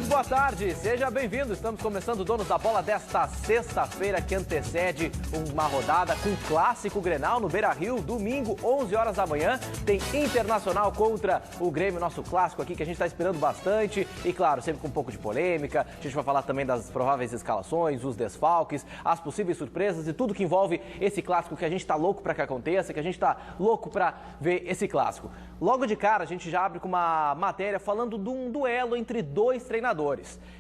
Muito boa tarde, seja bem-vindo. Estamos começando o Donos da Bola desta sexta-feira que antecede uma rodada com clássico Grenal no Beira-Rio. Domingo, 11 horas da manhã, tem Internacional contra o Grêmio, nosso clássico aqui que a gente está esperando bastante. E claro, sempre com um pouco de polêmica. A gente vai falar também das prováveis escalações, os desfalques, as possíveis surpresas e tudo que envolve esse clássico que a gente está louco para que aconteça, que a gente está louco para ver esse clássico. Logo de cara, a gente já abre com uma matéria falando de um duelo entre dois treinadores.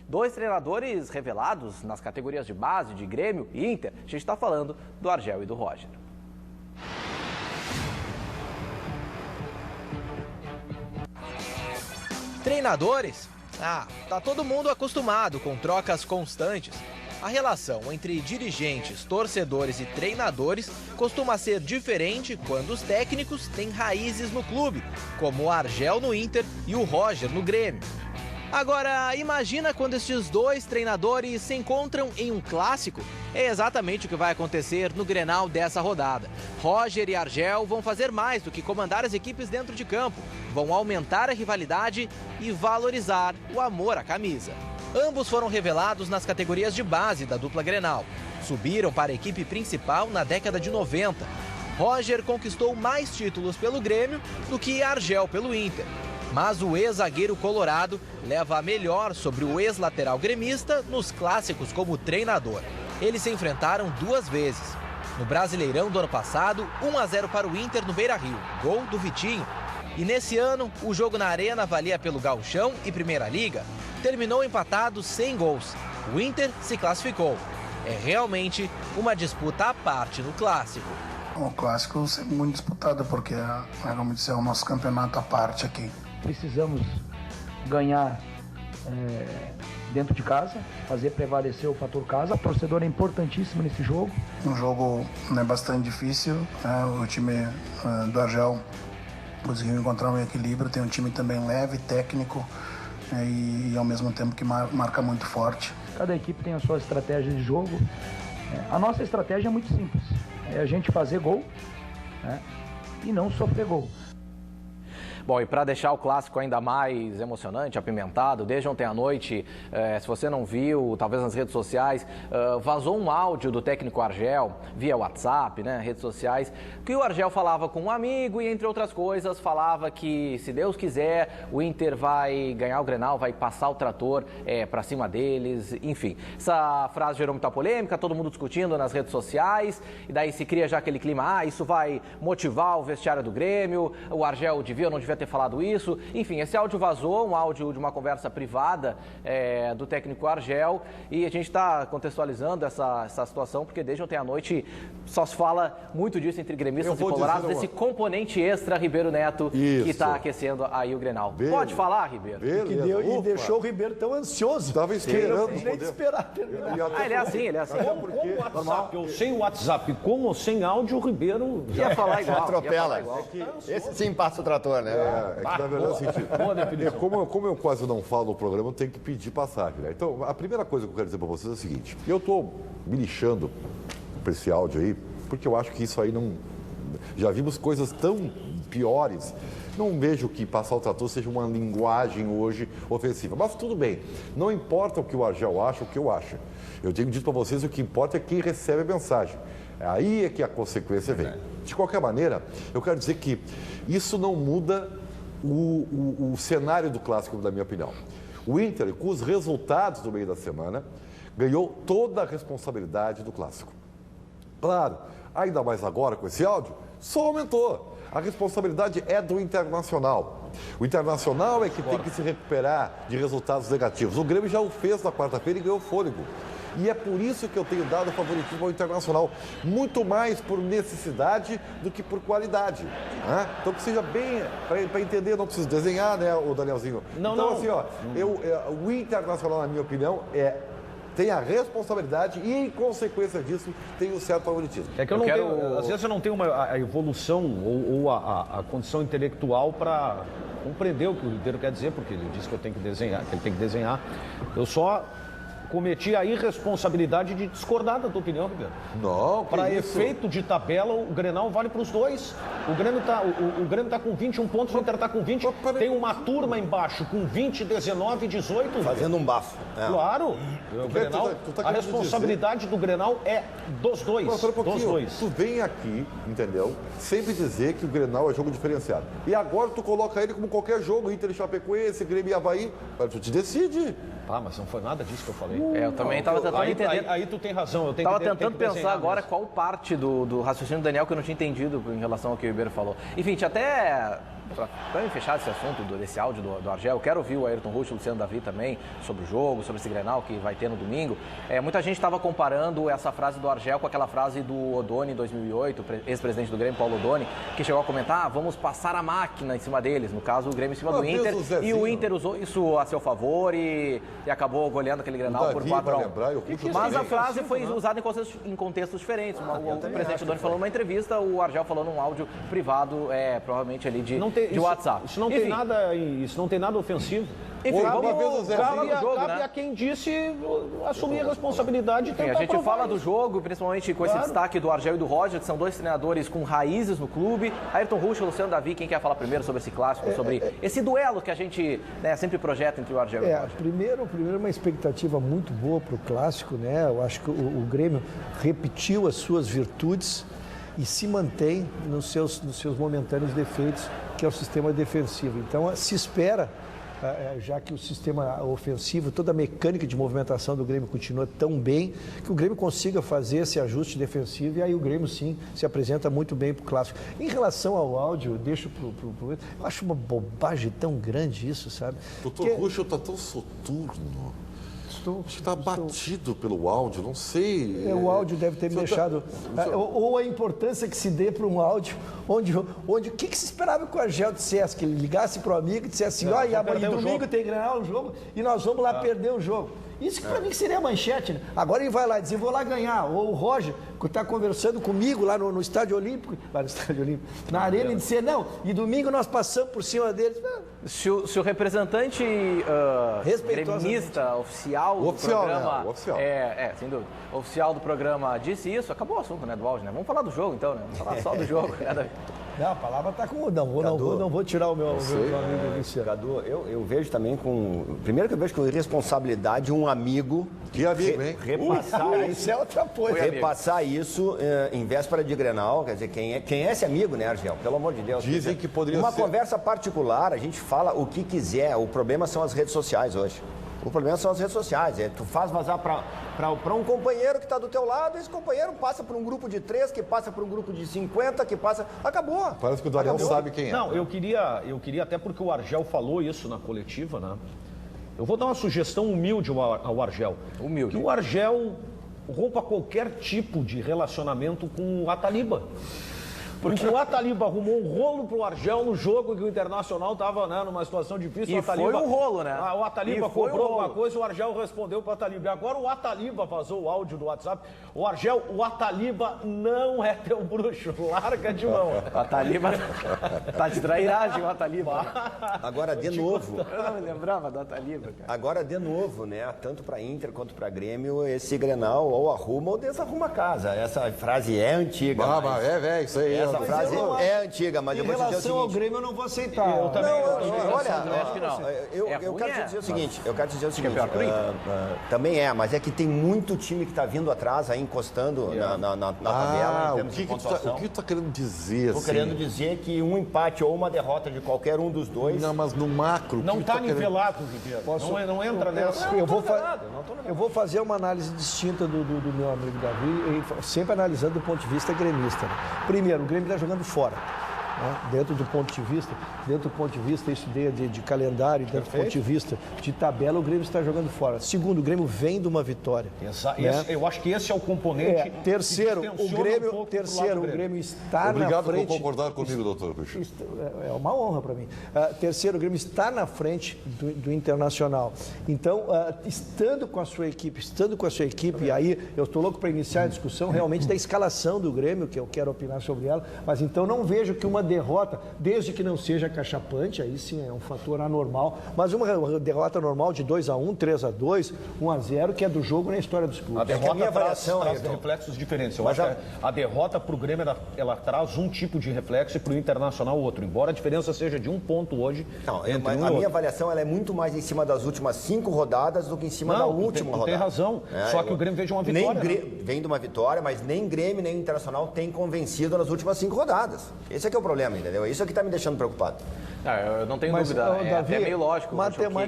Dois treinadores revelados nas categorias de base, de Grêmio e Inter. A gente está falando do Argel e do Roger. Treinadores? Tá todo mundo acostumado com trocas constantes. A relação entre dirigentes, torcedores e treinadores costuma ser diferente quando os técnicos têm raízes no clube, como o Argel no Inter e o Roger no Grêmio. Agora, imagina quando estes dois treinadores se encontram em um clássico. É exatamente o que vai acontecer no Grenal dessa rodada. Roger e Argel vão fazer mais do que comandar as equipes dentro de campo. Vão aumentar a rivalidade e valorizar o amor à camisa. Ambos foram revelados nas categorias de base da dupla Grenal. Subiram para a equipe principal na década de 90. Roger conquistou mais títulos pelo Grêmio do que Argel pelo Inter. Mas o ex-zagueiro colorado leva a melhor sobre o ex-lateral gremista nos clássicos como treinador. Eles se enfrentaram duas vezes. No Brasileirão do ano passado, 1-0 para o Inter no Beira-Rio, gol do Vitinho. E nesse ano, o jogo na Arena valia pelo Gauchão e Primeira Liga. Terminou empatado sem gols. O Inter se classificou. É realmente uma disputa à parte no clássico. O clássico é muito disputado porque realmente é o nosso campeonato à parte aqui. Precisamos ganhar dentro de casa, fazer prevalecer o fator casa. O torcedor é importantíssimo nesse jogo. Um jogo bastante difícil. O time do Argel conseguiu encontrar um equilíbrio. Tem um time também leve, técnico e ao mesmo tempo que marca muito forte. Cada equipe tem a sua estratégia de jogo. A nossa estratégia é muito simples. É a gente fazer gol e não sofrer gol. Bom, e para deixar o clássico ainda mais emocionante, apimentado, desde ontem à noite, se você não viu, talvez nas redes sociais, vazou um áudio do técnico Argel, via WhatsApp, redes sociais, que o Argel falava com um amigo e, entre outras coisas, falava que, se Deus quiser, o Inter vai ganhar o Grenal, vai passar o trator para cima deles, enfim. Essa frase gerou muita polêmica, todo mundo discutindo nas redes sociais, e daí se cria já aquele clima, isso vai motivar o vestiário do Grêmio, o Argel devia ou não devia ter falado isso. Enfim, esse áudio vazou, um áudio de uma conversa privada do técnico Argel, e a gente está contextualizando essa situação porque desde ontem à noite só se fala muito disso entre gremistas e colorados, desse componente extra Ribeiro Neto que está aquecendo aí o Grenal. Beleza. Pode falar, Ribeiro? E deixou o Ribeiro tão ansioso. Estava esperando. Nem de esperar terminar. Ele é assim. Com o WhatsApp ou sem o WhatsApp, com ou sem áudio, o Ribeiro ia falar igual. Atropela. Esse sim passa o trator, né? É que na verdade é o seguinte, como eu quase não falo no programa, eu tenho que pedir passagem, né? Então, a primeira coisa que eu quero dizer para vocês é o seguinte, eu estou me lixando para esse áudio aí, porque eu acho que isso aí não... Já vimos coisas tão piores, não vejo que passar o trator seja uma linguagem hoje ofensiva, mas tudo bem, não importa o que o Argel acha, o que eu acho. Eu tenho dito para vocês, o que importa é quem recebe a mensagem. Aí é que a consequência vem. De qualquer maneira, eu quero dizer que isso não muda o cenário do clássico, na minha opinião. O Inter, com os resultados do meio da semana, ganhou toda a responsabilidade do clássico. Claro, ainda mais agora com esse áudio, só aumentou. A responsabilidade é do Internacional. O Internacional é que tem que se recuperar de resultados negativos. O Grêmio já o fez na quarta-feira e ganhou fôlego. E é por isso que eu tenho dado favoritismo ao Internacional, muito mais por necessidade do que por qualidade. Né? Então que seja bem, para entender, não preciso desenhar, né, o Danielzinho? Assim, o Internacional, na minha opinião, tem a responsabilidade e, em consequência disso, tem um certo favoritismo. É que eu não tenho, às vezes eu não tenho a evolução ou a condição intelectual para compreender o que o Ribeiro quer dizer, porque ele disse que eu tenho que desenhar, que ele tem que desenhar. Eu só cometi a irresponsabilidade de discordar da tua opinião, Ribeiro. Não, para efeito de tabela, o Grenal vale para os dois. O Grêmio tá com 21 pontos, o Inter tá com 20. Tem uma turma embaixo com 20, 19, 18. Fazendo um bafo. Claro. O Grenal, a responsabilidade do Grenal é dos dois. Dos dois. Tu vem aqui, entendeu? Sempre dizer que o Grenal é jogo diferenciado. E agora tu coloca ele como qualquer jogo, Inter e Chapecoense, Grêmio e Avaí. Tu te decide. Ah, mas não foi nada disso que eu falei. Eu também estava tentando entender. Aí tu tem razão. Eu estava tentando pensar agora qual parte do raciocínio do Daniel que eu não tinha entendido em relação ao que o Ribeiro falou. Enfim, até para fechar esse assunto desse áudio do Argel, eu quero ouvir o Ayrton Rusch e o Luciano Davi também sobre o jogo, sobre esse Grenal que vai ter no domingo. Muita gente estava comparando essa frase do Argel com aquela frase do Odoni em 2008, ex-presidente do Grêmio, Paulo Odoni, que chegou a comentar, vamos passar a máquina em cima deles, no caso o Grêmio em cima do Inter, e o Inter usou isso a seu favor e acabou goleando aquele Grenal por 4-1. Mas a frase foi usada em contextos diferentes. O presidente Odoni falou numa entrevista, o Argel falou num áudio privado, provavelmente ali de WhatsApp. Isso não tem nada ofensivo. Enfim, cabe a quem disse assumir a responsabilidade e tentar a gente fala do jogo, principalmente com esse destaque do Argel e do Roger, que são dois treinadores com raízes no clube. Ayrton Rusch e Luciano Davi, quem quer falar primeiro sobre esse clássico, sobre esse duelo que a gente sempre projeta entre o Argel e o Roger? Primeiro uma expectativa muito boa para o clássico, né? Eu acho que o Grêmio repetiu as suas virtudes e se mantém nos seus momentâneos defeitos, que é o sistema defensivo. Então, se espera, já que o sistema ofensivo, toda a mecânica de movimentação do Grêmio continua tão bem, que o Grêmio consiga fazer esse ajuste defensivo e aí o Grêmio, sim, se apresenta muito bem para o clássico. Em relação ao áudio, eu deixo eu acho uma bobagem tão grande isso, sabe? Doutor Rusch está tão soturno. Acho que está batido pelo áudio, não sei. O áudio deve ter me deixado... Ou a importância que se dê para um áudio onde o que se esperava que o Argel dissesse? Que ele ligasse para o amigo e dissesse assim, olha, amanhã domingo tem Grenal no jogo e nós vamos lá perder o jogo. Isso que para mim seria a manchete, né? Agora ele vai lá dizer, vou lá ganhar. Ou o Roger, que está conversando comigo lá no Estádio Olímpico, na arena, e dizer, não, e domingo nós passamos por cima deles. Se o representante gremista oficial do programa... Oficial. Sem dúvida. Oficial do programa disse isso, acabou o assunto, né, do áudio, né? Vamos falar do jogo, então, né? Vamos falar só do jogo. Não, a palavra está com... Não vou tirar o meu amigo Luciano. Cadu, eu vejo também primeiro que eu vejo com irresponsabilidade um amigo... Que amigo, hein? Repassar isso é outra coisa. Repassar isso em véspera de Grenal, quer dizer, quem é esse amigo, né, Argel? Pelo amor de Deus. Dizem que poderia ser... Uma ser... conversa particular, a gente fala o que quiser, o problema são as redes sociais hoje. O problema são as redes sociais, tu faz vazar para um companheiro que está do teu lado, esse companheiro passa por um grupo de 3, que passa por um grupo de 50, que passa... Acabou. Parece que o Daniel sabe quem é. Não, eu queria até porque o Argel falou isso na coletiva, né? Eu vou dar uma sugestão humilde ao Argel. Humilde. Que o Argel rompa qualquer tipo de relacionamento com o Ataliba. Porque o Ataliba arrumou um rolo pro Argel no jogo que o Internacional estava, né, numa situação difícil. E o Ataliba, foi um rolo, né? O Ataliba cobrou alguma coisa, o Argel respondeu pro Ataliba. E agora o Ataliba vazou o áudio do WhatsApp. O Argel, o Ataliba não é teu bruxo. Larga de mão. O Ataliba tá de trairagem, o Ataliba. Agora, de novo... Eu não me lembrava do Ataliba, cara. Agora, de novo, né, tanto para Inter quanto para Grêmio, esse Grenal ou arruma ou desarruma a casa. Essa frase é antiga. Isso aí. Essa frase é antiga, mas eu vou te dizer o seguinte... Em relação ao Grêmio, eu não vou aceitar. Eu também. Acho que não. Eu quero te dizer o seguinte, também mas é que tem muito time que está vindo atrás, aí encostando na tabela, em termos de pontuação. O que tu está querendo dizer? Estou querendo dizer que um empate ou uma derrota de qualquer um dos dois... Não, mas no macro... Não está nivelado, Ribeiro. Não entra nessa. Eu vou fazer uma análise distinta do meu amigo Davi, sempre analisando do ponto de vista gremista. Primeiro, o Grêmio está jogando fora. Dentro do ponto de vista isso de calendário, dentro do ponto de vista de tabela, o Grêmio está jogando fora. Segundo, o Grêmio vem de uma vitória. Eu acho que esse é o componente. Terceiro, o Grêmio está na frente. Obrigado por concordar comigo, doutor Rusch. É uma honra para mim. Terceiro, o Grêmio está na frente do Internacional. Então, estando com a sua equipe, e aí eu estou louco para iniciar a discussão realmente da escalação do Grêmio, que eu quero opinar sobre ela, mas então não vejo que uma derrota, desde que não seja cachapante, aí sim é um fator anormal, mas uma derrota normal de 2-1, 3-2, 1-0, que é do jogo na história dos clubes. A derrota minha avaliação traz é reflexos diferentes. Eu acho que a derrota para o Grêmio, ela traz um tipo de reflexo e para o Internacional outro, embora a diferença seja de 1 ponto hoje. Não, entre um a minha avaliação ela é muito mais em cima das últimas 5 rodadas do que em cima da última rodada. Tem razão, só que o Grêmio veio de uma vitória. Vem de uma vitória, mas nem Grêmio nem Internacional tem convencido nas últimas 5 rodadas. Esse é que é o problema, entendeu? Isso é que está me deixando preocupado. Eu não tenho dúvida, Davi, é até meio lógico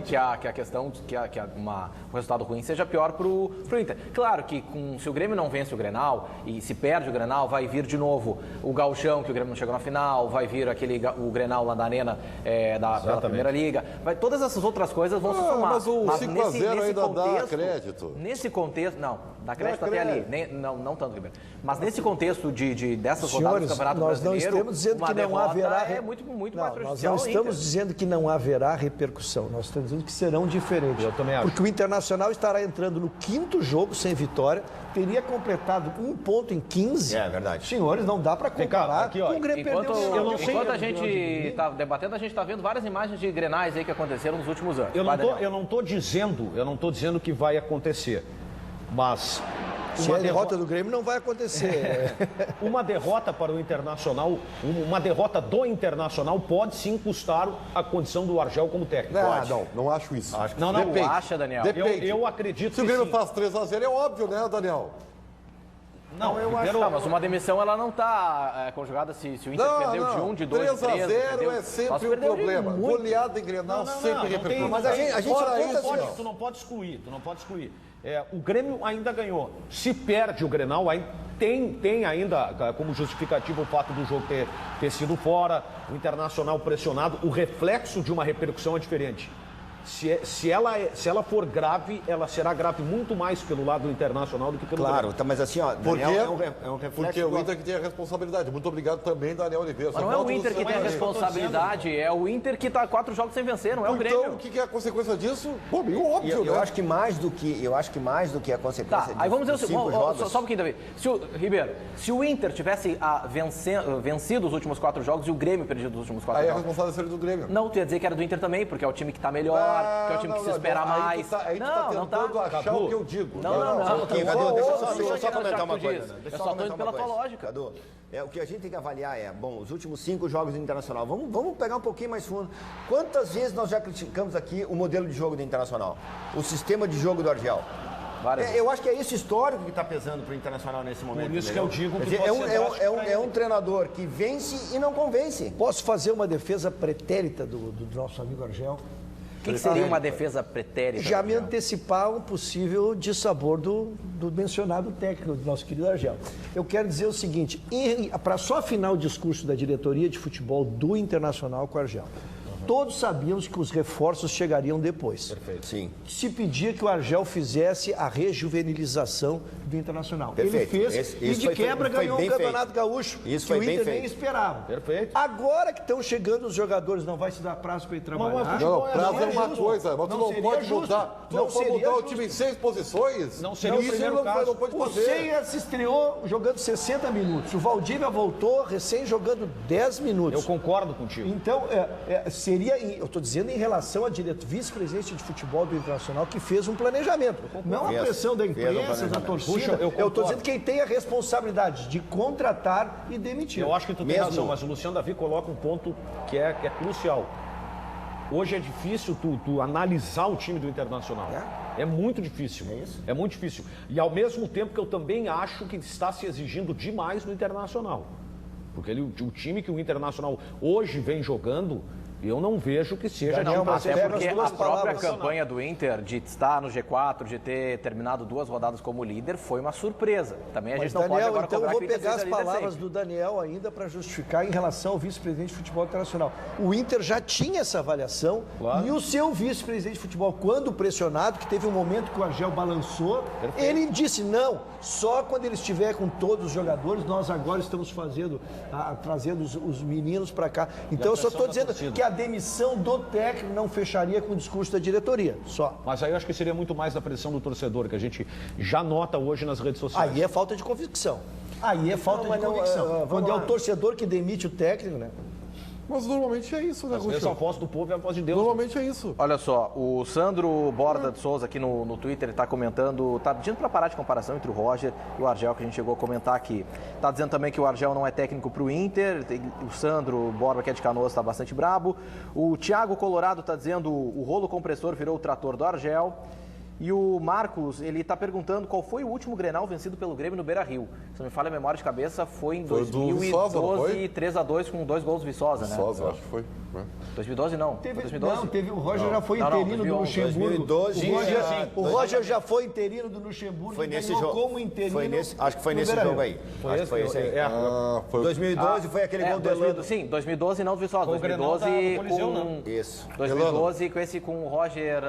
que a questão, um resultado ruim seja pior pro Inter. Claro que se o Grêmio não vence o Grenal e se perde o Grenal, vai vir de novo o Gauchão, que o Grêmio não chegou na final, vai vir o Grenal lá da Arena pela Primeira Liga, todas essas outras coisas vão se somar. Mas o 5-0 ainda dá crédito. Nesse contexto, não, dá crédito até ali, não tanto, Ribeiro. Mas nesse contexto dessas rodadas do Campeonato Brasileiro, nós não estamos dizendo que não haverá... muito mais prejudicial. Nós não estamos dizendo que não haverá repercussão, nós estamos dizendo que serão diferentes. Eu também acho. Porque o Internacional estará entrando no 5º jogo sem vitória, teria completado 1 ponto em 15. É verdade. Senhores, não dá para comparar aqui, ó, com o Grêmio enquanto a gente está debatendo, a gente está vendo várias imagens de grenais aí que aconteceram nos últimos anos. Eu não estou dizendo que vai acontecer, mas... Se a derrota do Grêmio não vai acontecer. Uma derrota para o Internacional, uma derrota do Internacional pode sim custar a condição do Argel como técnico. Não acho isso. Não, Depende. Acha, Daniel? Depende. Eu acredito que se o Grêmio faz 3-0, é óbvio, né, Daniel? Não, eu acho. Mas uma demissão ela não está conjugada se o Inter perdeu de 1, de 2, de 3. 3-0 é sempre um problema. Goleada em Grenal sempre repercute. Mas a gente tu não pode excluir. O Grêmio ainda ganhou. Se perde o Grenal, tem ainda como justificativa o fato do jogo ter sido fora, o Internacional pressionado. O reflexo de uma repercussão é diferente. Se ela for grave, ela será grave muito mais pelo lado do Internacional do que pelo Grêmio. Claro, mas assim, ó, Daniel, é um reflexo... Porque o Inter que tem a responsabilidade. Muito obrigado também, Daniel Oliveira. Mas não é o Inter que tem a responsabilidade, é o Inter que está 4 jogos sem vencer, não é o Grêmio. Então, o que é a consequência disso? Pô, meio óbvio, eu acho que mais do que a consequência aí vamos dizer jogos... Só um pouquinho, Davi. Ribeiro, se o Inter tivesse vencido os últimos 4 jogos e o Grêmio perdido os últimos 4 jogos... Aí a responsabilidade seria do Grêmio. Não, tu ia dizer que era do Inter também, porque é o time que está melhor, que é o time que se espera mais. Aí tu tá tentando achar o que eu digo. Não. Deixa eu só comentar uma coisa. Eu só estou indo pela tua lógica. Cadu, o que a gente tem que avaliar os últimos 5 jogos do Internacional. Vamos pegar um pouquinho mais fundo. Quantas vezes nós já criticamos aqui o modelo de jogo do Internacional? O sistema de jogo do Argel? Eu acho que é esse histórico que está pesando para o Internacional nesse momento. Por isso que eu digo que é um treinador que vence e não convence. Posso fazer uma defesa pretérita do nosso amigo Argel? O que seria uma defesa pretérita? Já me antecipar um possível dissabor do mencionado técnico do nosso querido Argel. Eu quero dizer o seguinte, para só afinar o discurso da diretoria de futebol do Internacional com o Argel. Todos sabíamos que os reforços chegariam depois. Perfeito. Sim. Se pedia que o Argel fizesse a rejuvenilização do Internacional. Perfeito. Ele fez e de quebra ganhou o Campeonato Gaúcho. Isso que foi o Inter bem nem feito. esperava. Perfeito. Agora que estão chegando os jogadores, não vai se dar prazo para ir trabalhar. Não, prazo é uma coisa, mas tu não pode mudar. Não pode mudar o time em 6 posições. Não seria o primeiro caso. Não pode fazer. O Ceia se estreou jogando 60 minutos. O Valdívia voltou recém jogando 10 minutos. Eu concordo contigo. Então, seria, eu estou dizendo em relação a vice-presidente de futebol do Internacional que fez um planejamento. Não a pressão da imprensa, da torcida. Eu estou dizendo quem tem a responsabilidade de contratar e demitir. Eu acho que tu tem razão, mas o Luciano Davi coloca um ponto que é crucial. Hoje é difícil tu analisar o time do Internacional. É muito difícil. É muito difícil. E ao mesmo tempo que eu também acho que está se exigindo demais no Internacional. Porque o time que o Internacional hoje vem jogando, eu não vejo que seja... Não, até porque a própria campanha do Inter de estar no G4, de ter terminado 2 rodadas como líder, foi uma surpresa. Também a gente não pode agora então cobrar eu vou que o Inter pegar as seja líder palavras sempre. do Daniel ainda para justificar em relação ao vice-presidente de futebol internacional. O Inter já tinha essa avaliação e o seu vice-presidente de futebol, quando pressionado, que teve um momento que o Argel balançou, ele disse, não, só quando ele estiver com todos os jogadores, nós agora estamos trazendo os meninos para cá. Então eu só estou dizendo que a demissão do técnico não fecharia com o discurso da diretoria, só. Mas aí eu acho que seria muito mais da pressão do torcedor, que a gente já nota hoje nas redes sociais. Aí é falta de convicção. Aí é falta de convicção. Quando é o torcedor que demite o técnico, né? Mas normalmente é isso, né, Às vezes a voz do povo é a voz de Deus. Normalmente é isso. Olha só, o Sandro Borda de Souza aqui no Twitter está comentando, está pedindo para parar de comparação entre o Roger e o Argel, que a gente chegou a comentar aqui. Está dizendo também que o Argel não é técnico para o Inter, o Sandro Borda, que é de Canoas, está bastante brabo. O Thiago Colorado está dizendo o rolo compressor virou o trator do Argel. E o Marcos, ele está perguntando qual foi o último Grenal vencido pelo Grêmio no Beira-Rio. Se não me falha a memória de cabeça, foi em 2012, 3-2 com 2 gols do Viçosa, né? Viçosa, acho que foi. 2012 não. Teve, 2012? não, teve o Roger já foi interino do Luxemburgo. 2012, o Roger já foi interino do Luxemburgo. Foi nesse jogo. Como interino. Acho que foi nesse jogo aí. Foi esse aí. 2012 foi aquele gol do Elano. Sim, 2012 não do Viçosa. Foi o Grenal 2012 da Coliseu, com... não. Isso. 2012 com o Roger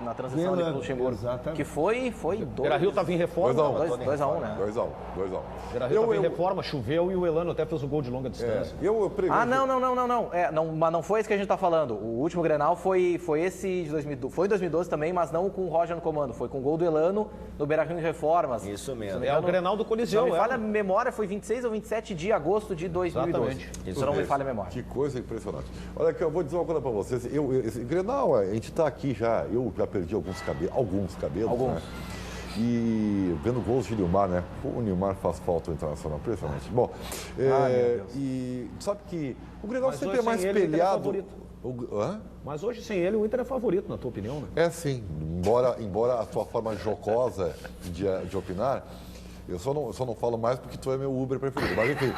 na transição ali pro Luxemburgo. Exatamente. Que foi O Beira-Rio estava em reforma. 2-1, né? 2-1. O Beira-Rio estava em reforma, choveu e o Elano até fez o gol de longa distância. Não, mas não foi esse que a gente tá falando. O último Grenal foi esse de 2012. Foi em 2012 também, mas não com o Roger no comando. Foi com o gol do Elano no Beira-Rio em reformas. Isso mesmo. É o Grenal do Coliseu. Não me falha a memória, foi 26 ou 27 de agosto de 2012. Exatamente. Isso não me falha a memória. Que coisa impressionante. Olha aqui, eu vou dizer uma coisa para vocês. Esse Grenal, a gente está aqui já, eu já perdi alguns cabelos. Né? E vendo gols de Nilmar, né? O Nilmar faz falta ao Internacional, impressionante. Bom, e sabe que o Grenal Mas sempre é mais ele, espelhado. Mas hoje, sem ele, o Inter é favorito, na tua opinião, né? É sim, embora a tua forma jocosa de opinar, eu só não falo mais porque tu é meu Uber preferido. Mas enfim,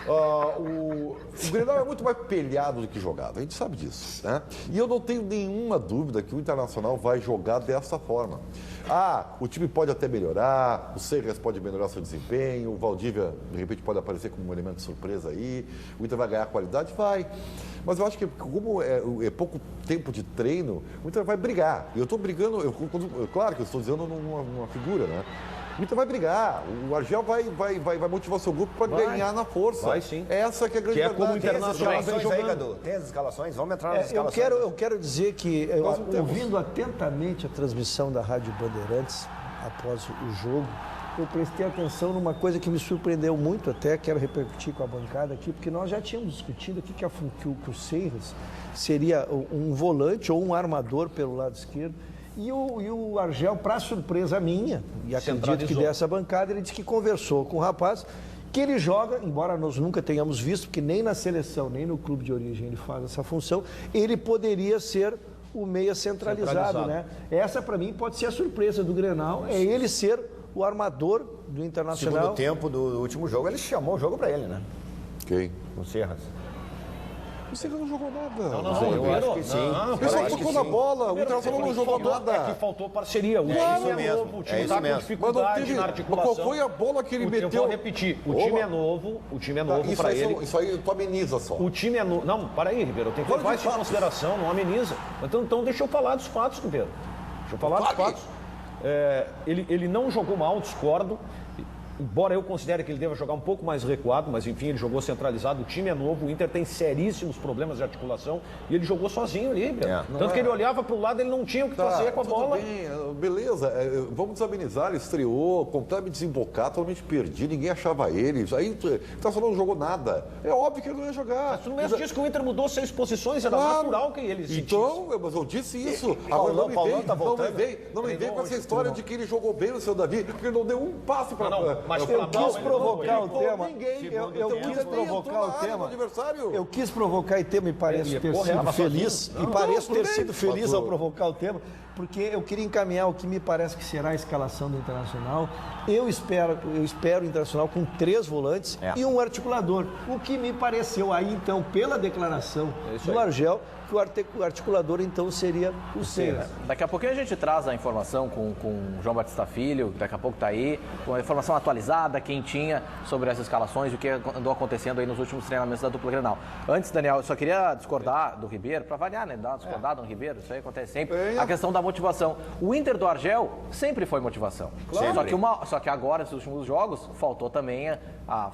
o Grenal é muito mais pelhado do que jogado, a gente sabe disso, né? E eu não tenho nenhuma dúvida que o Internacional vai jogar dessa forma. O time pode até melhorar, o Seiras pode melhorar seu desempenho, o Valdívia, de repente, pode aparecer como um elemento de surpresa aí, o Inter vai ganhar qualidade? Vai. Mas eu acho que, como é pouco tempo de treino, o Inter vai brigar. E eu estou brigando, claro que eu estou dizendo numa figura, né? O Inter vai brigar, o Argel vai motivar o seu grupo para ganhar na força. Vai sim. Essa que é a grande verdade. Como o Internacional vem jogando. Tem as escalações? Vamos entrar nas escalações. Eu quero dizer que, ouvindo atentamente a transmissão da Rádio Bandeirantes após o jogo, eu prestei atenção numa coisa que me surpreendeu muito, até quero repercutir com a bancada aqui, porque nós já tínhamos discutido aqui que o Seiras seria um volante ou um armador pelo lado esquerdo. E o Argel, para surpresa minha, e acredito que dessa bancada, ele disse que conversou com o rapaz, que ele joga, embora nós nunca tenhamos visto, porque nem na seleção, nem no clube de origem ele faz essa função, ele poderia ser o meia centralizado, né? Essa, para mim, pode ser a surpresa do Grenal, é ele ser o armador do Internacional. Segundo tempo do último jogo, ele chamou o jogo para ele, né? Quem? O Serras. O Seiras não jogou nada. Não, eu acho que sim. Ele só tocou na bola, o Internacional não jogou nada. É que faltou parceria. O time é novo, o time está com dificuldade na articulação. Mas qual foi a bola que ele meteu? Eu vou repetir, o time é novo para ele. Isso aí tu ameniza só. O time é novo. Não, para aí, Ribeiro, eu tenho que levar isso em consideração, não ameniza. Então deixa eu falar dos fatos, Ribeiro. Deixa eu falar dos fatos. Ele não jogou mal, discordo. Embora eu considere que ele deva jogar um pouco mais recuado, mas enfim, ele jogou centralizado, o time é novo, o Inter tem seríssimos problemas de articulação e ele jogou sozinho ali, Tanto que ele olhava para o lado, ele não tinha o que fazer com a bola. Bem, beleza, vamos desamenizar, ele estreou completamente desembocado, totalmente perdido, ninguém achava ele, aí o Internacional não jogou nada. É óbvio que ele não ia jogar. Mas tu não mesmo disse que o Inter mudou 6 posições, era natural que ele sentisse. Então, mas eu disse isso. Agora não me vem com essa história de que ele jogou bem no seu Davi, porque ele não deu um passe para... Mas eu quis provocar o tema. Eu quis provocar o tema e pareço ter sido feliz. E pareço ter sido feliz ao provocar o tema, porque eu queria encaminhar o que me parece que será a escalação do Internacional. Eu espero o Internacional com 3 volantes e um articulador. O que me pareceu aí, então, pela declaração do Argel, que o articulador, então, seria o Seiras. Daqui a pouquinho a gente traz a informação com o João Batista Filho, daqui a pouco está aí, com a informação atualizada, quentinha, sobre as escalações e o que andou acontecendo aí nos últimos treinamentos da dupla Grenal. Antes, Daniel, eu só queria discordar do Ribeiro, para variar, né? Dar uma discordada no Ribeiro, isso aí acontece sempre. A questão da motivação. O Inter do Argel sempre foi motivação. Claro. Só que agora, nesses últimos jogos, faltou também,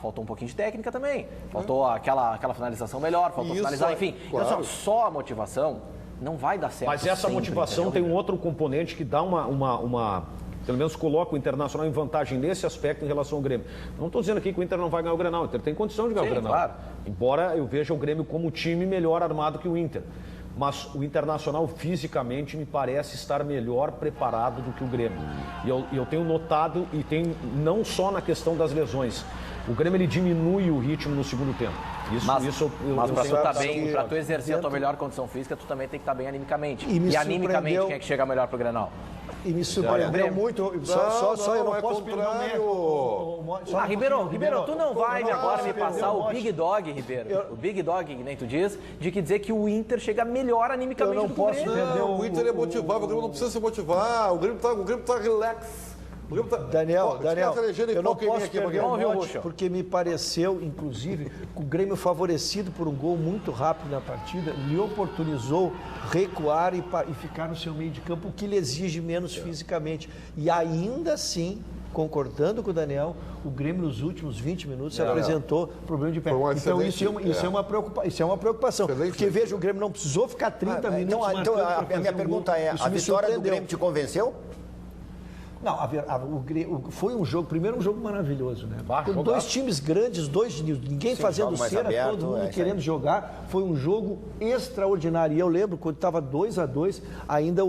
faltou um pouquinho de técnica também. Faltou aquela finalização melhor, faltou finalizar, enfim. Claro. Então, só a motivação não vai dar certo. Mas essa sempre, motivação tem um outro componente que dá uma pelo menos coloca o Internacional em vantagem nesse aspecto em relação ao Grêmio. Não estou dizendo aqui que o Inter não vai ganhar o Grenal, o Inter tem condição de ganhar o Grenal. Claro. Embora eu veja o Grêmio como time melhor armado que o Inter. Mas o Internacional fisicamente me parece estar melhor preparado do que o Grêmio. E eu tenho notado, e tem não só na questão das lesões, o Grêmio ele diminui o ritmo no segundo tempo. Mas para tu estar bem, para tu exercer a tua melhor condição física, tu também tem que estar bem animicamente. E animicamente quem é que chega melhor pro Grenal? E me surpreendeu muito. Eu não posso perder o mérito. Ribeiro, tu não vai agora me passar o Big Dog, Ribeiro. O Big Dog, que nem tu diz, de que dizer que o Inter chega melhor animicamente do que o Grêmio. O Inter é motivado, o Grêmio não precisa se motivar. O Grêmio tá relax. Daniel, eu não posso perder o mote, porque me pareceu, inclusive, que o Grêmio, favorecido por um gol muito rápido na partida, lhe oportunizou recuar e ficar no seu meio de campo, o que lhe exige menos fisicamente. E ainda assim, concordando com o Daniel, o Grêmio nos últimos 20 minutos apresentou problema de pé. Então isso é uma preocupação. Porque veja, o Grêmio não precisou ficar 30 minutos. Então a minha pergunta é, a vitória do Grêmio te convenceu? Não, foi um jogo, primeiro um jogo maravilhoso, né? Com dois times grandes, ninguém fazendo cera, todo mundo querendo jogar. Foi um jogo extraordinário. E eu lembro, quando estava 2-2, ainda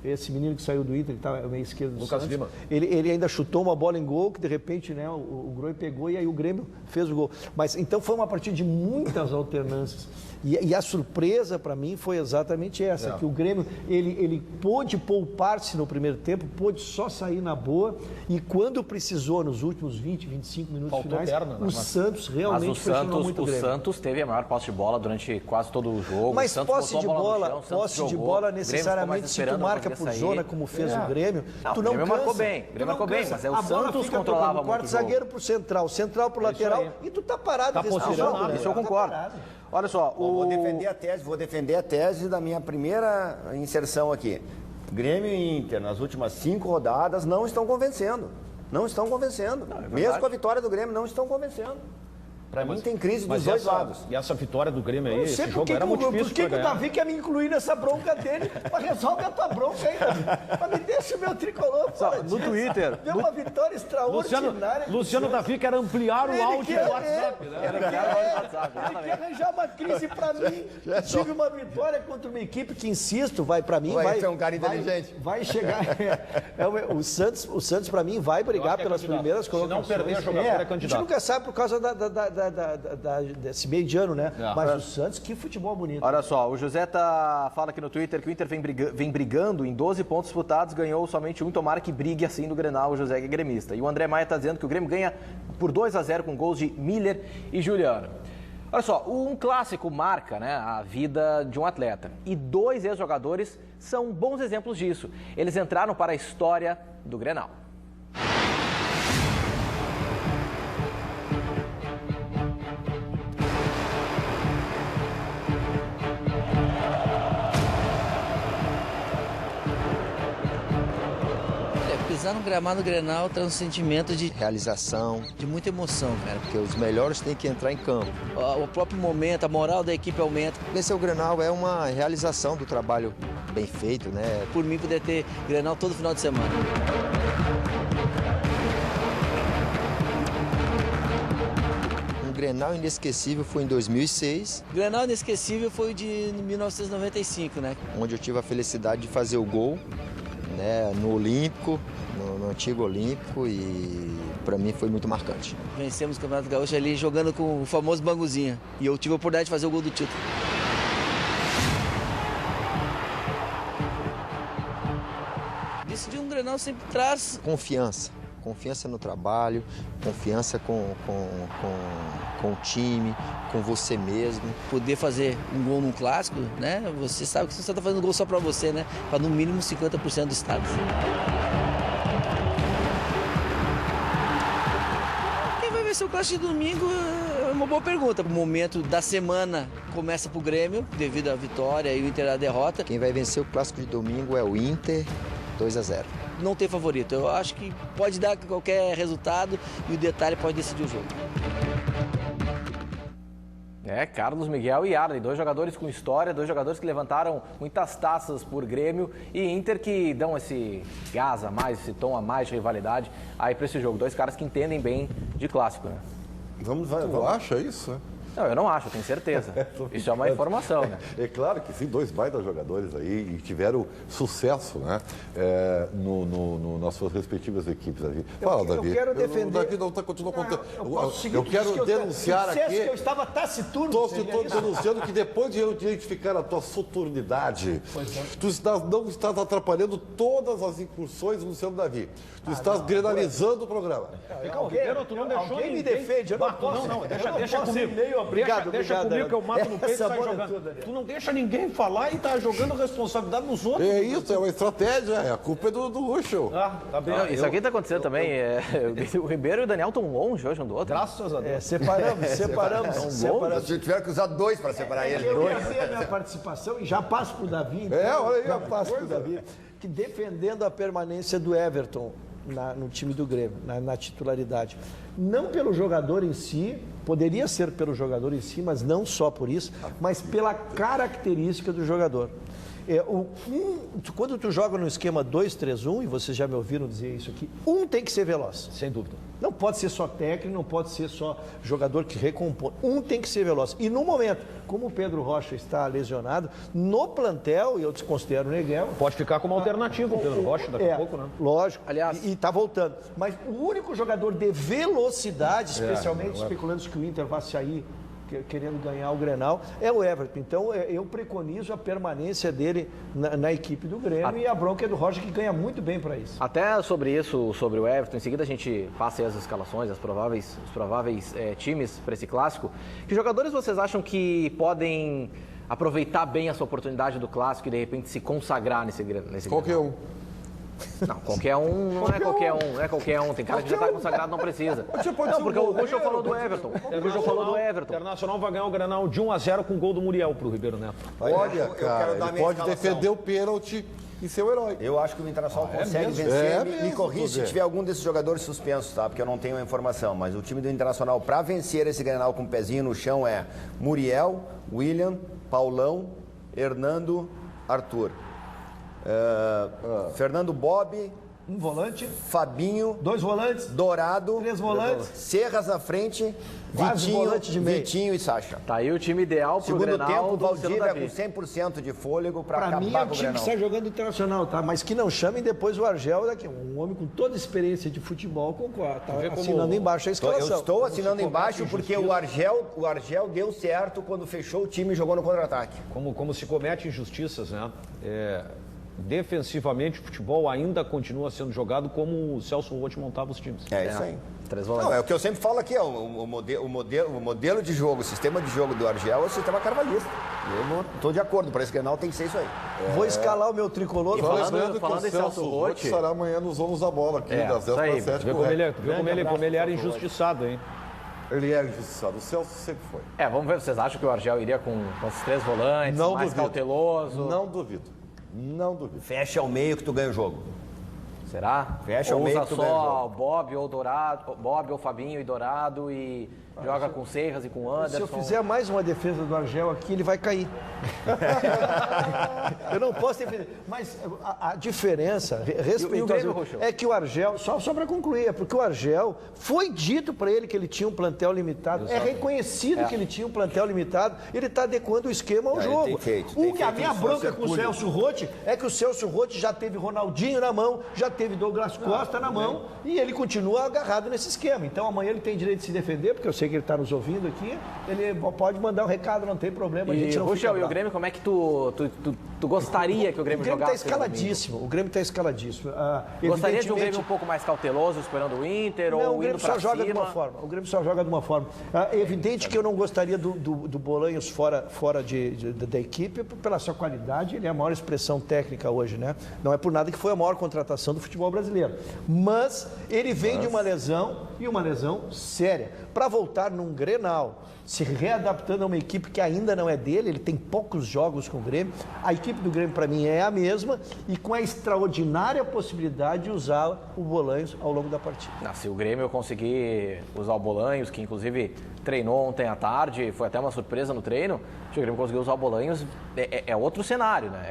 esse menino que saiu do Inter, que estava meio esquerdo do Lucas Lima, ele ainda chutou uma bola em gol, que de repente, né, o Groi pegou e aí o Grêmio fez o gol. Mas então foi uma partida de muitas alternâncias. E a surpresa para mim foi exatamente essa, que o Grêmio ele pôde poupar-se no primeiro tempo, pôde só sair na boa, e quando precisou, nos últimos 20, 25 minutos finais, o Santos realmente pressionou muito o Grêmio. O Santos teve a maior posse de bola durante quase todo o jogo. Mas posse de bola necessariamente, se tu marca por zona, como fez o Grêmio, tu não cansa. O Grêmio marcou bem, mas o Santos controlava muito o quarto zagueiro pro central pro lateral, e tu tá parado respirando. Isso eu concordo. Olha só, vou defender a tese da minha primeira inserção aqui. Grêmio e Inter, nas últimas 5 rodadas, não estão convencendo. Não estão convencendo. Mesmo com a vitória do Grêmio, não estão convencendo. Para mim tem crise dos dois lados. E essa vitória do Grêmio aí, esse jogo era muito difícil. Por que o Davi quer me incluir nessa bronca dele? Mas resolve a tua bronca aí, Davi. Mas me deixa o meu tricolor fora no Twitter. Deu uma vitória extraordinária. Luciano Davi quer ampliar o áudio do WhatsApp. Ele quer arranjar uma crise para mim. Tive uma vitória contra uma equipe que, insisto, vai para mim. Vai ser um cara inteligente. Vai chegar. O Santos para mim, vai brigar pelas primeiras colocações. Se não perder a jogadora, é candidato. A gente nunca sabe por causa desse meio de ano, né? Mas o Santos, que futebol bonito. Olha só, o José fala aqui no Twitter que o Inter vem brigando em 12 pontos disputados, ganhou somente um, tomara que brigue assim no Grenal, o José que é gremista. E o André Maia está dizendo que o Grêmio ganha por 2-0 com gols de Miller e Juliano. Olha só, um clássico marca, né, a vida de um atleta. E 2 ex-jogadores são bons exemplos disso. Eles entraram para a história do Grenal. Pisar no gramado Grenal traz um sentimento de realização, de muita emoção, cara. Porque os melhores têm que entrar em campo. O próprio momento, a moral da equipe aumenta. Vencer o Grenal é uma realização do trabalho bem feito, né? Por mim, poder ter Grenal todo final de semana. Um Grenal inesquecível foi em 2006. O Grenal inesquecível foi de 1995, né? Onde eu tive a felicidade de fazer o gol, né, no Olímpico, no antigo Olímpico, e para mim foi muito marcante. Vencemos o Campeonato Gaúcho ali jogando com o famoso Banguzinha, e eu tive a oportunidade de fazer o gol do título. Decidir um Grenal sempre traz confiança no trabalho, confiança com o time, com você mesmo. Poder fazer um gol num clássico, né? Você sabe que você está fazendo gol só para você, né? Para no mínimo 50% do estado. Quem vai vencer o clássico de domingo é uma boa pergunta. O momento da semana começa para o Grêmio, devido à vitória e o Inter à derrota. Quem vai vencer o clássico de domingo é o Inter, 2-0. Não tem favorito. Eu acho que pode dar qualquer resultado e o detalhe pode decidir o jogo. Carlos Miguel e Arley, 2 jogadores com história, 2 jogadores que levantaram muitas taças por Grêmio e Inter que dão esse gás a mais, esse tom a mais de rivalidade aí para esse jogo. 2 caras que entendem bem de clássico, né? Tu acha isso, né? Não, eu não acho, eu tenho certeza. Isso é uma informação, né? É claro que sim, 2 baita jogadores aí e tiveram sucesso, né? Nas suas respectivas equipes. Fala, Davi. Eu quero defender... O Davi não está continuando contando. Eu quero denunciar aqui... que eu estava taciturno. Estou denunciando que depois de eu identificar a tua soturnidade, tu não estás atrapalhando todas as incursões do Luciano Davi. Tu estás grenalizando o programa. Tu não deixou alguém me defende, eu não posso. Não, deixa comigo. Deixa comigo que eu mato no peito e sai jogando. Tu não deixa ninguém falar e tá jogando a responsabilidade dos outros. É isso, é uma estratégia. A culpa é do Ruschel. Tá bem. Isso aqui tá acontecendo também. O Ribeiro e o Daniel estão longe hoje um do outro. Graças a Deus. Separamos. Se tiver que usar 2 para separar eles. Eu quero a minha participação e já passo para o Davi. Então, olha aí. Já passo para o Davi. Que defendendo a permanência do Everton no time do Grêmio, na titularidade. Não pelo jogador em si, poderia ser pelo jogador em si, mas não só por isso, mas pela característica do jogador. Quando tu joga no esquema 2-3-1, e vocês já me ouviram dizer isso aqui, tem que ser veloz. Sem dúvida. Não pode ser só técnico, não pode ser só jogador que recompõe. Tem que ser veloz. E no momento, como o Pedro Rocha está lesionado, no plantel, e eu desconsidero o Negueba... Pode ficar como alternativa o Pedro Rocha daqui a pouco, né? Lógico. Aliás, e está voltando. Mas o único jogador de velocidade, especialmente especulando que o Inter vai sair querendo ganhar o Grenal, é o Everton. Então, eu preconizo a permanência dele na equipe do Grêmio e a bronca é do Roger, que ganha muito bem para isso. Até sobre isso, sobre o Everton, em seguida a gente passa aí as escalações, os prováveis times para esse clássico. Que jogadores vocês acham que podem aproveitar bem essa oportunidade do clássico e de repente se consagrar nesse Qualquer Grenal? Não, qualquer um não é qualquer um. Tem cara que já está consagrado, não precisa. Não, porque o Rocha falou do Everton. O Internacional vai ganhar o Grenal de 1-0 com o gol do Muriel pro Ribeiro Neto. Olha, cara, ele pode defender o pênalti e ser o herói. Eu acho que o Internacional consegue vencer. Me corrija se tiver algum desses jogadores suspensos, tá? Porque eu não tenho a informação. Mas o time do Internacional, para vencer esse Grenal com o pezinho no chão, é Muriel, William, Paulão, Hernando, Arthur. Fernando Bob, um volante, Fabinho, 2 volantes, Dourado, 3 volantes, Serras na frente, Vitinho e Sacha. Tá aí o time ideal pro Grenal. Segundo tempo, o Valdívia com 100% de fôlego para acabar com o Grenal. Para mim é o time que está jogando Internacional, tá? Mas que não chamem depois o Argel daqui. Um homem com toda a experiência de futebol, concorda. Tá assinando embaixo a escalação. Eu estou assinando embaixo porque o Argel deu certo quando fechou o time e jogou no contra-ataque. Como se comete injustiças, né? Defensivamente, o futebol ainda continua sendo jogado como o Celso Roth montava os times. É isso aí. Não, é o que eu sempre falo aqui, o modelo de jogo, o sistema de jogo do Argel é o sistema carvalhista. Eu não estou de acordo, para esse Grenal tem que ser isso aí. Vou escalar o meu tricolor. Falando em Celso Roth, estará amanhã nos Ônus da Bola aqui, das 10 para 7. Vê como ele era injustiçado, hein? Ele é injustiçado, o Celso sempre foi. Vamos ver, vocês acham que o Argel iria com esses 3 volantes, mais cauteloso? Não duvido. Fecha o meio que tu ganha o jogo. Será? Fecha o meio que tu ganha o jogo. Usa só Bob ou Fabinho e Dourado e joga com Serras e com Anderson. Se eu fizer mais uma defesa do Argel aqui, ele vai cair. Eu não posso defender. Mas a diferença, respeitosa, é que o Argel, só para concluir, é porque o Argel foi dito para ele que ele tinha um plantel limitado, é reconhecido que ele tinha um plantel limitado, ele está adequando o esquema ao jogo. A minha bronca com o Celso Roth é que o Celso Roth já teve Ronaldinho na mão, já teve Douglas Costa na mão, e ele continua agarrado nesse esquema. Então amanhã ele tem direito de se defender, porque eu sei que ele está nos ouvindo aqui, ele pode mandar um recado, não tem problema. E o Grêmio, como é que tu gostaria que o Grêmio jogasse? O Grêmio está escaladíssimo. Gostaria de um Grêmio um pouco mais cauteloso, esperando o Inter, ou o Grêmio só joga de uma forma. O Grêmio só joga de uma forma. É evidente que eu não gostaria do Bolanhos fora da equipe, pela sua qualidade, ele é a maior expressão técnica hoje, né? Não é por nada que foi a maior contratação do futebol brasileiro. Mas ele vem de uma lesão, e uma lesão séria. Para voltar num Grenal se readaptando a uma equipe que ainda não é dele, ele tem poucos jogos com o Grêmio. A equipe do Grêmio, para mim, é a mesma e com a extraordinária possibilidade de usar o Bolanhos ao longo da partida. Se o Grêmio conseguir usar o Bolanhos, que inclusive treinou ontem à tarde, foi até uma surpresa no treino, se o Grêmio conseguir usar o Bolanhos, é outro cenário, né?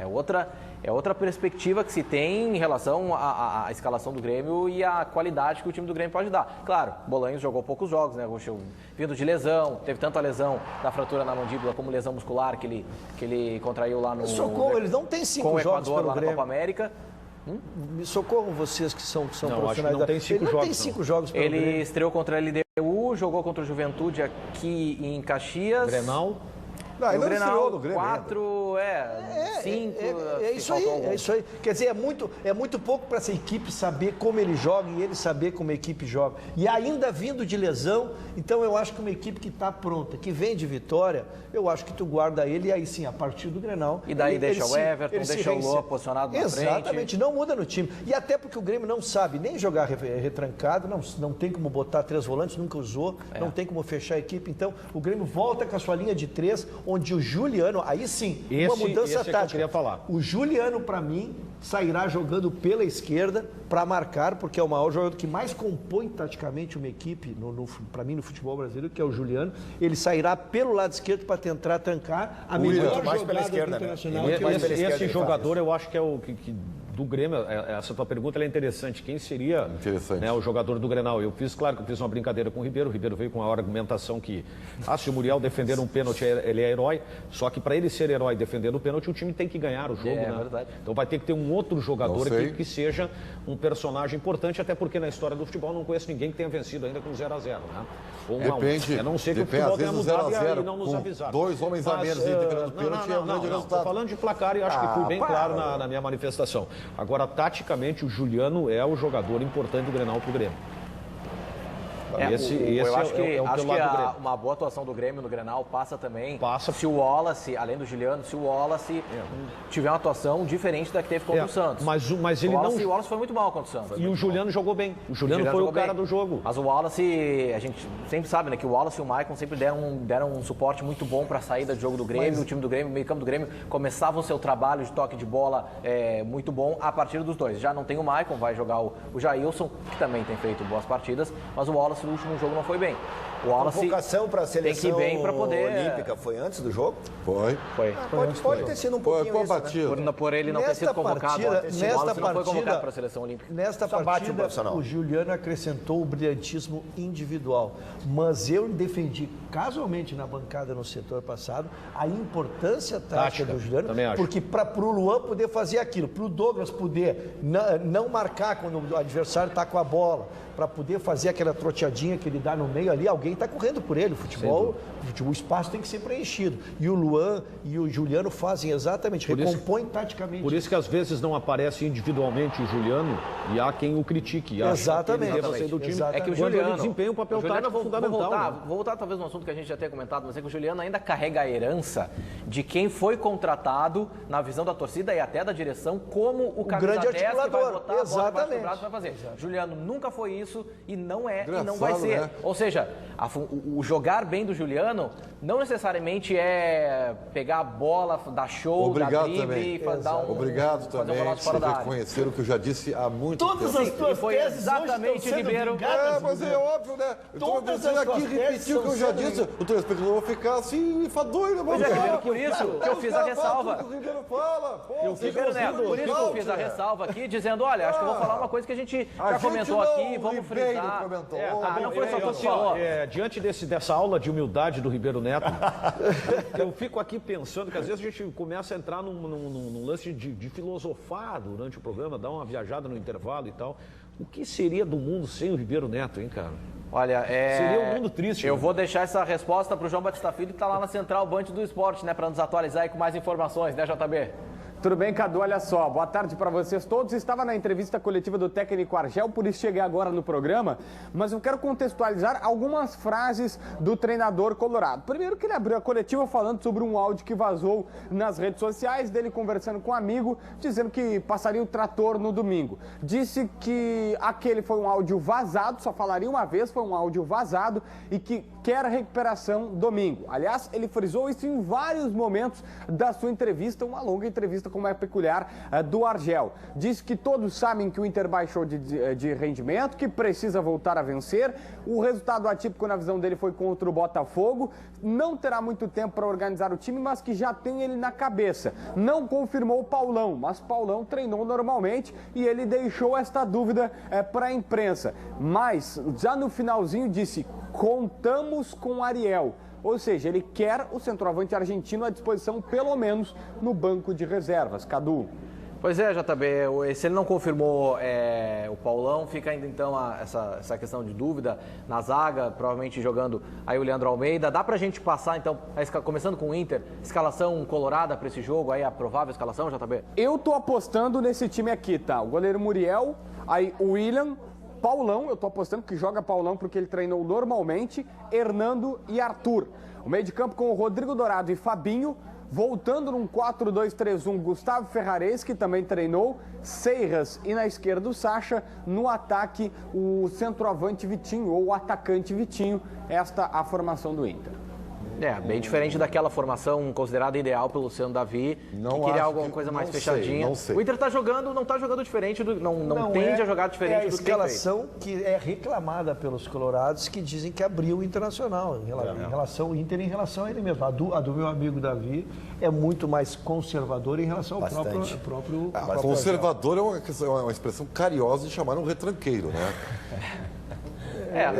É outra perspectiva que se tem em relação à escalação do Grêmio e à qualidade que o time do Grêmio pode dar. Claro, Bolanhos jogou poucos jogos, né? Vindo de lesão, teve tanto a lesão da fratura na mandíbula como lesão muscular que ele contraiu lá no... Socorro, eles não têm 5 jogos Equador, pelo lá Grêmio. na Copa América. Me socorram vocês que são profissionais. Acho que não tem 5 jogos. Ele não tem 5 jogos pelo Grêmio. Ele estreou contra a LDU, jogou contra o Juventude aqui em Caxias. Grenal. Não, ele no não Grenal, estreou no Grêmio 4, 5. É isso aí, é isso aí. Quer dizer, é muito pouco para essa equipe saber como ele joga e ele saber como a equipe joga. E ainda vindo de lesão, então eu acho que uma equipe que está pronta, que vem de vitória, eu acho que tu guarda ele e aí sim, a partir do Grenal... E daí deixa o Everton, deixa o Lô posicionado na frente. Exatamente, não muda no time. E até porque o Grêmio não sabe nem jogar retrancado, não tem como botar 3 volantes, nunca usou, não tem como fechar a equipe. Então, o Grêmio volta com a sua linha de 3, onde o Juliano, aí sim, uma mudança tática. Que eu queria falar. O Juliano, para mim, sairá jogando pela esquerda para marcar, porque é o maior jogador que mais compõe taticamente uma equipe, para mim, no futebol brasileiro, que é o Juliano. Ele sairá pelo lado esquerdo para tentar tancar a melhor jogada do Internacional. Esse jogador, eu acho que é o que do Grêmio, essa tua pergunta é interessante. Quem seria o jogador do Grenal? Claro que eu fiz uma brincadeira com o Ribeiro. O Ribeiro veio com a argumentação que, se o Muriel defender um pênalti, ele é herói. Só que para ele ser herói defendendo o pênalti, o time tem que ganhar o jogo, né? Verdade. Então vai ter que ter um outro jogador aqui que seja um personagem importante, até porque na história do futebol não conheço ninguém que tenha vencido ainda com 0-0, né? Ou depende. A não ser que o futebol tenha mudado e não nos avisaram. 2 homens a menos defendendo o pênalti é um grande resultado. Estou falando de placar e acho que fui bem claro na minha manifestação. Agora, taticamente, o Juliano é o jogador importante do Grenal para o Grêmio. Eu acho que uma boa atuação do Grêmio no Grenal passa também se o Wallace, além do Juliano, se o Wallace tiver uma atuação diferente da que teve contra o Santos. Mas ele o Wallace foi muito mal contra o Santos. E o Juliano jogou bem. O Juliano foi o cara do jogo. Mas o Wallace, a gente sempre sabe, né, que o Wallace e o Maicon sempre deram um suporte muito bom para a saída do jogo do Grêmio. O time do Grêmio, o meio-campo do Grêmio, começava o seu trabalho de toque de bola muito bom a partir dos dois. Já não tem o Maicon, vai jogar o Jailson, que também tem feito boas partidas, mas o Wallace no último jogo não foi bem. O Wallace a convocação para a seleção tem que ir bem para poder... olímpica foi antes do jogo? Foi. Pode ter sido um pouquinho isso, né? Por ele não ter sido convocado. O Wallace não foi convocado para a seleção olímpica. Nesta partida, o Juliano acrescentou o brilhantismo individual. Mas eu defendi casualmente na bancada no setor passado a importância tática do Juliano, porque para o Luan poder fazer aquilo, para o Douglas poder não marcar quando o adversário está com a bola, para poder fazer aquela troteadinha que ele dá no meio ali, alguém está correndo por ele. O futebol, o espaço tem que ser preenchido. E o Luan e o Juliano fazem exatamente, recompõem taticamente. Por isso que às vezes não aparece individualmente o Juliano e há quem o critique. E exatamente. Que ele deva ser do time. É que o Juliano desempenha um papel tático fundamental. Vou voltar talvez no assunto que a gente já tenha comentado, mas é que o Juliano ainda carrega a herança de quem foi contratado na visão da torcida e até da direção como o camisa 10 que vai botar a bola debaixo do braço e vai fazer. Juliano nunca foi isso e não é e não vai ser. Né? Ou seja, o jogar bem do Juliano não necessariamente é pegar a bola, dar show, dar drible e Obrigado também por reconhecer o que eu já disse há muito tempo. Todas as tuas foi exatamente Ribeiro. Mas é óbvio, né? Eu estou dizendo aqui, repetir o que eu já disse. O telespectador vai ficar assim, enfadonho, né? Por isso que eu fiz a ressalva. O Ribeiro fala. Por isso que eu fiz a ressalva aqui, dizendo, olha, acho que eu vou falar uma coisa que a gente já comentou aqui, vamos frisar. Não foi só que falou. Diante dessa aula de humildade do Ribeiro Neto, eu fico aqui pensando que às vezes a gente começa a entrar num lance de filosofar durante o programa, dar uma viajada no intervalo e tal. O que seria do mundo sem o Ribeiro Neto, hein, cara? Olha, seria um mundo triste. Eu vou deixar essa resposta para o João Batista Filho, que está lá na Central Band do Esporte, né, para nos atualizar aí com mais informações, né, JB? Tudo bem, Cadu? Olha só, boa tarde para vocês todos. Estava na entrevista coletiva do técnico Argel, por isso cheguei agora no programa, mas eu quero contextualizar algumas frases do treinador colorado. Primeiro que ele abriu a coletiva falando sobre um áudio que vazou nas redes sociais, dele conversando com um amigo, dizendo que passaria o trator no domingo. Disse que aquele foi um áudio vazado, só falaria uma vez, foi um áudio vazado, e que quer recuperação domingo. Aliás, ele frisou isso em vários momentos da sua entrevista, uma longa entrevista como é peculiar do Argel. Disse que todos sabem que o Inter baixou de rendimento, que precisa voltar a vencer. O resultado atípico na visão dele foi contra o Botafogo. Não terá muito tempo para organizar o time, mas que já tem ele na cabeça. Não confirmou o Paulão, mas Paulão treinou normalmente e ele deixou esta dúvida para a imprensa. Mas, já no finalzinho, disse: contamos com Ariel. Ou seja, ele quer o centroavante argentino à disposição, pelo menos, no banco de reservas. Cadu. Pois é, JB, se ele não confirmou o Paulão, fica ainda então essa questão de dúvida na zaga, provavelmente jogando aí o Leandro Almeida. Dá pra gente passar então, começando com o Inter, escalação colorada para esse jogo, aí a provável escalação, JB? Eu tô apostando nesse time aqui, tá? O goleiro Muriel, aí o William, Paulão, eu tô apostando que joga Paulão porque ele treinou normalmente, Hernando e Arthur. O meio de campo com o Rodrigo Dourado e Fabinho. Voltando num 4-2-3-1, Gustavo Ferrares, que também treinou, Seiras e na esquerda o Sacha, no ataque o centroavante Vitinho, ou o atacante Vitinho, esta a formação do Inter. Bem diferente daquela formação considerada ideal pelo Luciano Davi, que queria alguma coisa mais fechadinha. Não sei. O Inter não está jogando diferente, não tende a jogar diferente do que tem feito. É a escalação que é reclamada pelos colorados, que dizem que abriu o Internacional, em relação ao Inter, em relação a ele mesmo. A do meu amigo Davi é muito mais conservadora em relação ao próprio mas conservador é uma expressão carinhosa de chamar um retranqueiro, né?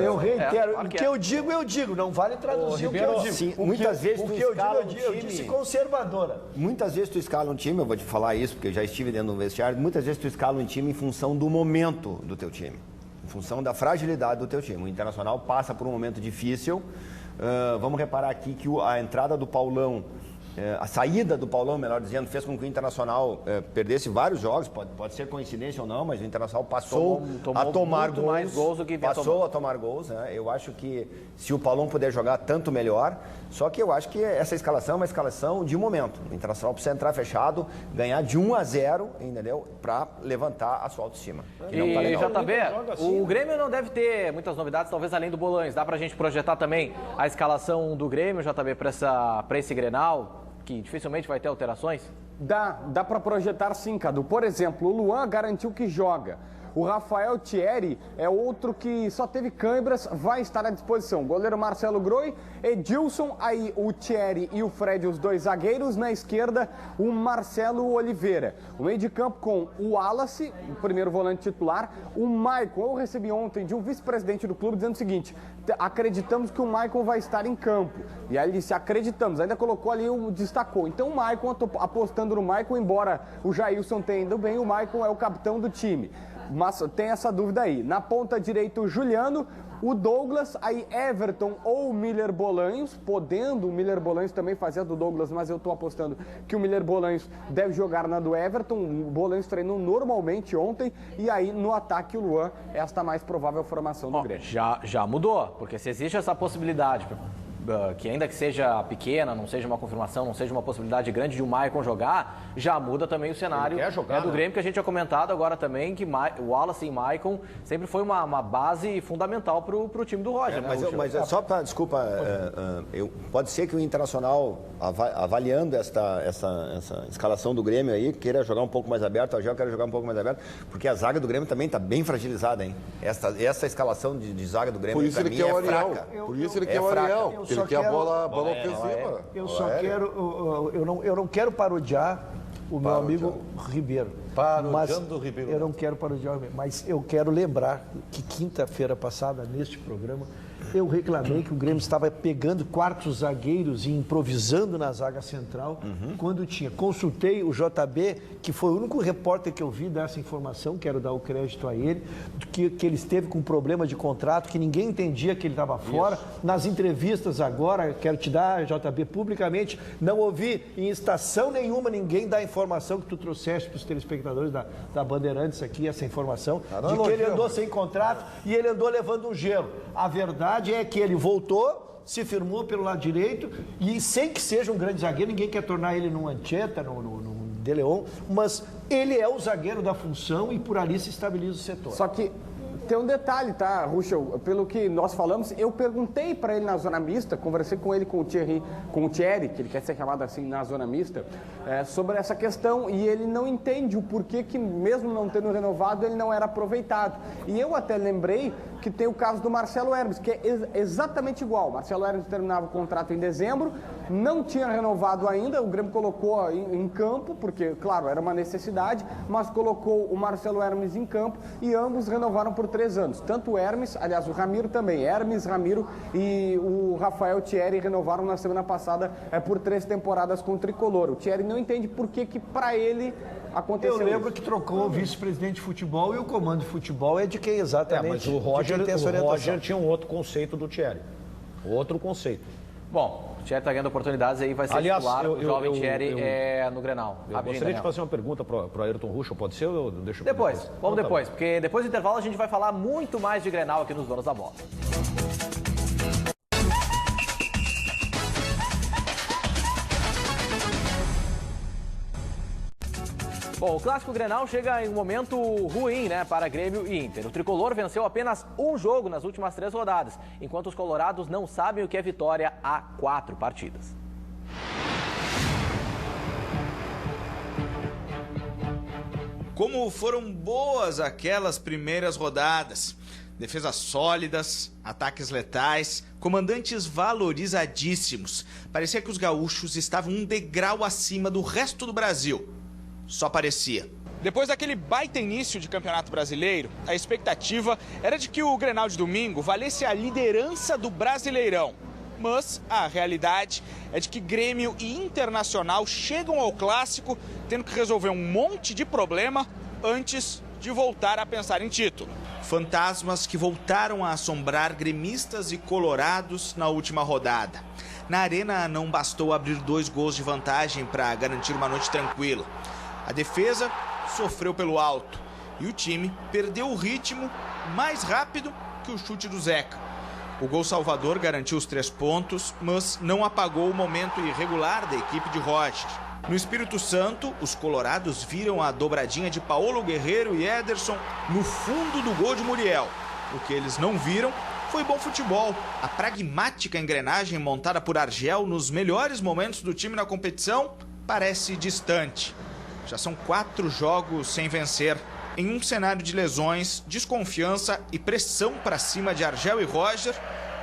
Eu reitero, o que eu digo, não vale traduzir o que eu digo. Sim, muitas vezes tu escala um time... Eu disse conservadora. Muitas vezes tu escala um time, eu vou te falar isso, porque eu já estive dentro do vestiário, muitas vezes tu escala um time em função do momento do teu time, em função da fragilidade do teu time. O Internacional passa por um momento difícil, vamos reparar aqui que a entrada do Paulão, a saída do Paulão, melhor dizendo, fez com que o Internacional perdesse vários jogos, pode ser coincidência ou não, mas o Internacional passou a tomar gols, mais gols do que passou a tomar gols, né? Eu acho que se o Paulão puder jogar, tanto melhor, só que eu acho que essa escalação é uma escalação de momento. O Internacional precisa entrar fechado, ganhar de 1-0, entendeu? Para levantar a sua autoestima. E não tá legal. JB, o Grêmio não deve ter muitas novidades, talvez além do Bolanes. Dá pra gente projetar também a escalação do Grêmio, JB, para esse Grenal, que dificilmente vai ter alterações? Dá para projetar sim, Cadu. Por exemplo, o Luan garantiu que joga. O Rafael Thierry é outro que só teve câimbras, vai estar à disposição. Goleiro Marcelo Groi, Edilson, aí o Thierry e o Fred, os dois zagueiros. Na esquerda, o Marcelo Oliveira. O meio de campo com o Wallace, o primeiro volante titular. O Maicon, eu recebi ontem de um vice-presidente do clube dizendo o seguinte: acreditamos que o Maicon vai estar em campo. E aí ele disse, acreditamos. Ainda colocou ali, destacou. Então o Maicon, apostando no Maicon, embora o Jailson tenha ido bem, o Maicon é o capitão do time. Mas tem essa dúvida aí. Na ponta direita, o Juliano, o Douglas, aí Everton ou o Miller Bolanhos, podendo o Miller Bolanhos também fazer a do Douglas, mas eu estou apostando que o Miller Bolanhos deve jogar na do Everton. O Bolanhos treinou normalmente ontem, e aí no ataque o Luan, esta mais provável formação do Grêmio. Já mudou, porque se existe essa possibilidade, que ainda que seja pequena, não seja uma confirmação, não seja uma possibilidade grande de o Maicon jogar, já muda também o cenário do Grêmio, que a gente tinha comentado agora também, que o Wallace e Maicon sempre foi uma base fundamental para o time do Roger, né? Mas só para, desculpa, pode ser que o Internacional, avaliando essa escalação do Grêmio aí, queira jogar um pouco mais aberto, o Argel quer jogar um pouco mais aberto, porque a zaga do Grêmio também está bem fragilizada, hein? Essa escalação de zaga do Grêmio, para mim, é fraca. Por isso ele quer o Ariel. Ele quer a bola ofensiva. Eu não quero parodiar o meu amigo Ribeiro. Parodiando o Ribeiro. Eu não quero parodiar o Ribeiro, mas eu quero lembrar que quinta-feira passada, neste programa, eu reclamei que o Grêmio estava pegando quartos zagueiros e improvisando na zaga central, quando tinha. Consultei o JB, que foi o único repórter que eu vi dessa informação, quero dar o crédito a ele, que ele esteve com problema de contrato, que ninguém entendia que ele estava fora. Nas entrevistas agora, quero te dar, JB, publicamente, não ouvi em estação nenhuma ninguém dar a informação que tu trouxeste para os telespectadores da Bandeirantes aqui, essa informação, de que ele andou sem contrato e ele andou levando um gelo. A verdade é que ele voltou, se firmou pelo lado direito e sem que seja um grande zagueiro, ninguém quer tornar ele num Ancheta, num De Leon, mas ele é o zagueiro da função e por ali se estabiliza o setor. Só que tem um detalhe, tá, Ruschel? Pelo que nós falamos, eu perguntei para ele na zona mista, conversei com ele com o Thierry, que ele quer ser chamado assim na zona mista, sobre essa questão, e ele não entende o porquê que, mesmo não tendo renovado, ele não era aproveitado. E eu até lembrei que tem o caso do Marcelo Hermes, que é exatamente igual. O Marcelo Hermes terminava o contrato em dezembro, não tinha renovado ainda, o Grêmio colocou em campo, porque, claro, era uma necessidade, mas colocou o Marcelo Hermes em campo e ambos renovaram por 3 anos. Tanto o Hermes, aliás, o Ramiro também, Hermes, Ramiro e o Rafael Thierry renovaram na semana passada por 3 temporadas com o Tricolor. O Thierry não entende por que para ele aconteceu. Eu lembro isso. que trocou o vice-presidente de futebol e o comando de futebol é de quem exatamente? Mas o Roger tinha um outro conceito do Thierry. Outro conceito. Bom, o Thierry está ganhando oportunidades aí, vai ser titular, o jovem Thierry no Grenal. Eu gostaria de fazer uma pergunta para o Ayrton Ruschel, pode ser? Ou deixa depois, vamos depois, porque depois do intervalo a gente vai falar muito mais de Grenal aqui nos Donos da Bola. Bom, o clássico Grenal chega em um momento ruim, né, para Grêmio e Inter. O tricolor venceu apenas um jogo nas últimas 3 rodadas, enquanto os colorados não sabem o que é vitória há 4 partidas. Como foram boas aquelas primeiras rodadas. Defesas sólidas, ataques letais, comandantes valorizadíssimos. Parecia que os gaúchos estavam um degrau acima do resto do Brasil. Só parecia. Depois daquele baita início de Campeonato Brasileiro, a expectativa era de que o Grenal de domingo valesse a liderança do Brasileirão. Mas a realidade é de que Grêmio e Internacional chegam ao clássico tendo que resolver um monte de problema antes de voltar a pensar em título. Fantasmas que voltaram a assombrar gremistas e colorados na última rodada. Na Arena não bastou abrir 2 gols de vantagem para garantir uma noite tranquila. A defesa sofreu pelo alto e o time perdeu o ritmo mais rápido que o chute do Zeca. O gol salvador garantiu os 3 pontos, mas não apagou o momento irregular da equipe de Roger. No Espírito Santo, os colorados viram a dobradinha de Paulo Guerreiro e Ederson no fundo do gol de Muriel. O que eles não viram foi bom futebol. A pragmática engrenagem montada por Argel nos melhores momentos do time na competição parece distante. Já são 4 jogos sem vencer. Em um cenário de lesões, desconfiança e pressão para cima de Argel e Roger,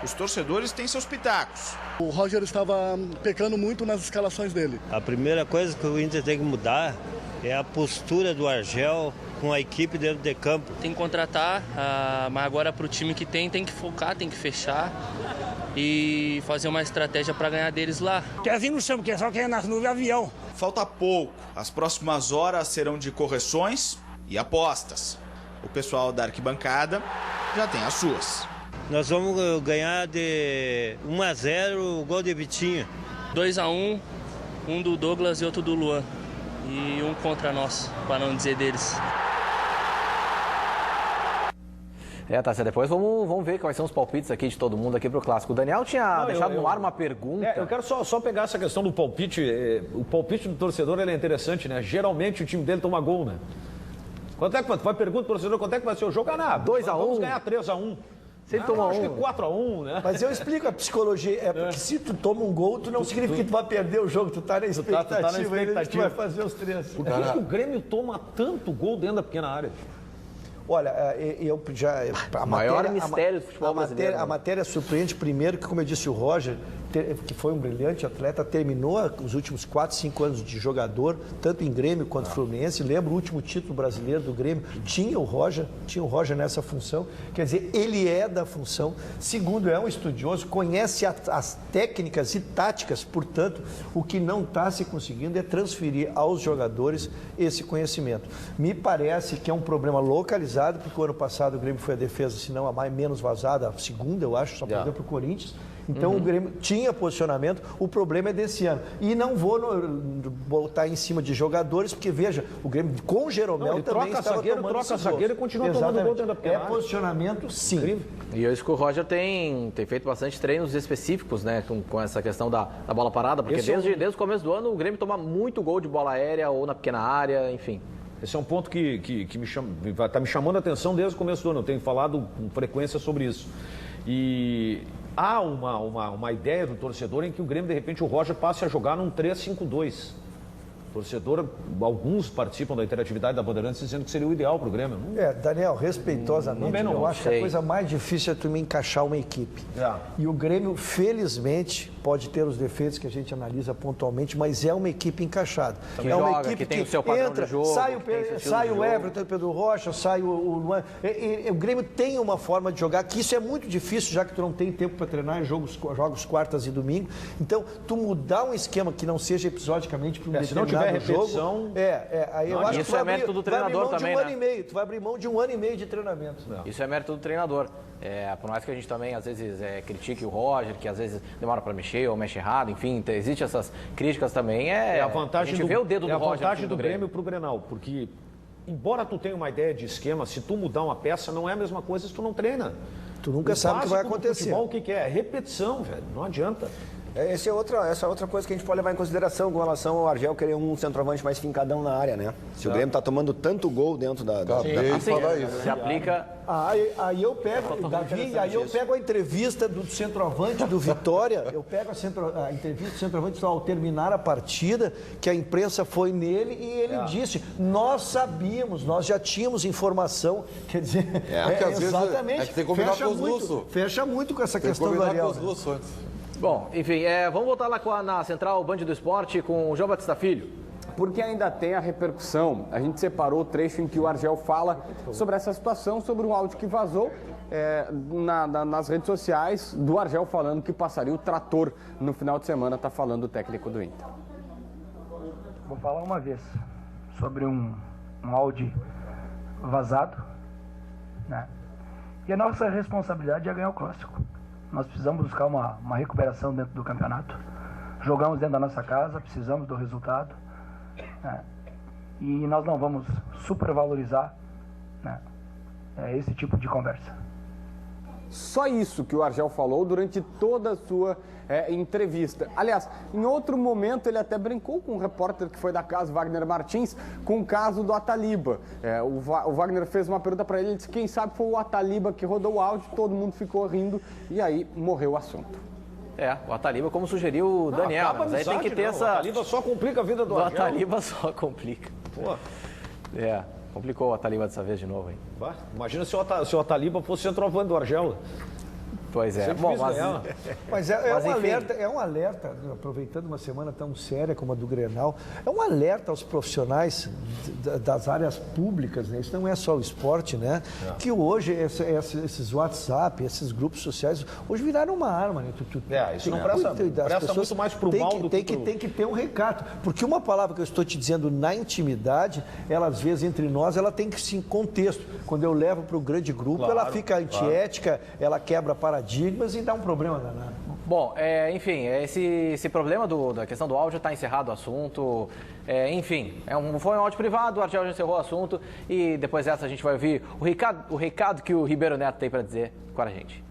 os torcedores têm seus pitacos. O Roger estava pecando muito nas escalações dele. A primeira coisa que o Inter tem que mudar é a postura do Argel com a equipe dentro de campo. Tem que contratar, mas agora para o time que tem que focar, tem que fechar e fazer uma estratégia para ganhar deles lá. Quer vir no chão, porque só quer nas nuvens avião. Falta pouco. As próximas horas serão de correções e apostas. O pessoal da arquibancada já tem as suas. Nós vamos ganhar de 1-0 o gol de Vitinho. 2-1, um do Douglas e outro do Luan. E um contra nós, para não dizer deles. Tássia, depois vamos ver quais são os palpites aqui de todo mundo aqui pro Clássico. O Daniel tinha deixado no ar uma pergunta. Eu quero só pegar essa questão do palpite. O palpite do torcedor ele é interessante, né? Geralmente o time dele toma gol, né? Quanto é que vai pergunta pro torcedor quanto é que vai ser o jogo? 2-1. Vamos ganhar 3-1. Se ele tomar acho que 4-1, né? Mas eu explico a psicologia. É porque se tu toma um gol, tu não significa que tu vai perder o jogo. Tu tá na expectativa, ainda que tu vai fazer os 3. Por que o Grêmio toma tanto gol dentro da pequena área? Olha, eu já... O maior mistério do futebol brasileiro. A matéria surpreende, primeiro, que, como eu disse, o Roger, que foi um brilhante atleta, terminou os últimos 4, 5 anos de jogador, tanto em Grêmio quanto Fluminense. Lembro o último título brasileiro do Grêmio, tinha o Roger nessa função. Quer dizer, ele é da função. Segundo, é um estudioso, conhece as técnicas e táticas, portanto, o que não está se conseguindo é transferir aos jogadores esse conhecimento. Me parece que é um problema localizado, porque o ano passado o Grêmio foi a defesa, se não a menos vazada, a segunda, eu acho, só perdeu para o Corinthians. Então o Grêmio tinha posicionamento, o problema é desse ano. E não vou botar em cima de jogadores, porque veja, o Grêmio com o Jeromel também estava tomando zagueiro e continua tomando gol dentro da pequena área. Posicionamento, sim. Incrível. E eu acho que o Roger tem feito bastante treinos específicos, né, com essa questão da bola parada, porque desde o começo do ano o Grêmio toma muito gol de bola aérea ou na pequena área, enfim. Esse é um ponto que está me chamando a atenção desde o começo do ano. Eu tenho falado com frequência sobre isso. E há uma ideia do torcedor em que o Grêmio, de repente, o Roger passe a jogar num 3-5-2. Torcedor, alguns participam da interatividade da Bandeirantes dizendo que seria o ideal para o Grêmio. Daniel, respeitosamente, eu acho que a coisa mais difícil é tu me encaixar uma equipe. E o Grêmio, felizmente, pode ter os defeitos que a gente analisa pontualmente, mas é uma equipe encaixada. É uma equipe que tem o seu padrão de jogo, sai o Everton, o Pedro Rocha, sai o Luan. O Grêmio tem uma forma de jogar, que isso é muito difícil, já que tu não tem tempo para treinar em jogos quartas e domingo. Então, tu mudar um esquema que não seja episodicamente para um determinado repetição. Aí eu acho isso é mérito do treinador também, né? Tu vai abrir mão de um ano e meio de treinamento. Isso é mérito do treinador. Por mais que a gente também, às vezes, critique o Roger, que às vezes demora para mexer ou mexe errado, enfim, existem essas críticas também. A vantagem a gente vê o dedo do Roger. É a vantagem do Grêmio para o Grenal, porque, embora tu tenha uma ideia de esquema, se tu mudar uma peça, não é a mesma coisa se tu não treina. Tu nunca sabe o que vai acontecer. Futebol, o que é? É repetição, velho. Não adianta. Essa é outra coisa que a gente pode levar em consideração com relação ao Argel querer um centroavante mais fincadão na área, né? Se o Grêmio está tomando tanto gol dentro da se aplica. Aí eu pego, Davi, aí eu pego a entrevista do centroavante do Vitória, eu pego a entrevista do centroavante ao terminar a partida, que a imprensa foi nele e ele disse: nós sabíamos, nós já tínhamos informação. Quer dizer, exatamente. Tem que combinar com os russos. Fecha muito com essa questão do Ariel. Bom, enfim, vamos voltar lá na Central Band do Esporte com o João Batista Filho. Porque ainda tem a repercussão. A gente separou o trecho em que o Argel fala sobre essa situação, sobre um áudio que vazou nas redes sociais do Argel falando que passaria o trator no final de semana, está falando o técnico do Inter. Vou falar uma vez sobre um áudio vazado, né? E a nossa responsabilidade é ganhar o clássico. Nós precisamos buscar uma recuperação dentro do campeonato. Jogamos dentro da nossa casa, precisamos do resultado. Né? E nós não vamos supervalorizar, né, esse tipo de conversa. Só isso que o Argel falou durante toda a sua entrevista. Aliás, em outro momento ele até brincou com um repórter que foi da casa, Wagner Martins, com o caso do Ataliba. O Wagner fez uma pergunta para ele, ele disse: quem sabe foi o Ataliba que rodou o áudio, todo mundo ficou rindo e aí morreu o assunto. O Ataliba, como sugeriu o Daniel, mas aí tem que ter essa... O Ataliba só complica a vida do Argel. O Ataliba só complica. Complicou o Ataliba dessa vez de novo, hein? Imagina se o Ataliba fosse centroavante do Argel. Pois é. Bom, mas é um alerta, aproveitando uma semana tão séria como a do Grenal, é um alerta aos profissionais das áreas públicas, né? Isso não é só o esporte, né? Que hoje esses WhatsApp, esses grupos sociais, hoje viraram uma arma, né? Isso não presta muito mais pro mal do que tem que ter um recado, porque uma palavra que eu estou te dizendo na intimidade, ela às vezes entre nós, ela tem que ser em contexto. Quando eu levo para o grande grupo, ela fica antiética, ela quebra paradigmas e dá um problema danado. Bom, enfim, esse problema da questão do áudio está encerrado o assunto. Enfim, foi um áudio privado, o Argel já encerrou o assunto e depois dessa a gente vai ouvir o recado que o Ribeiro Neto tem para dizer com a gente.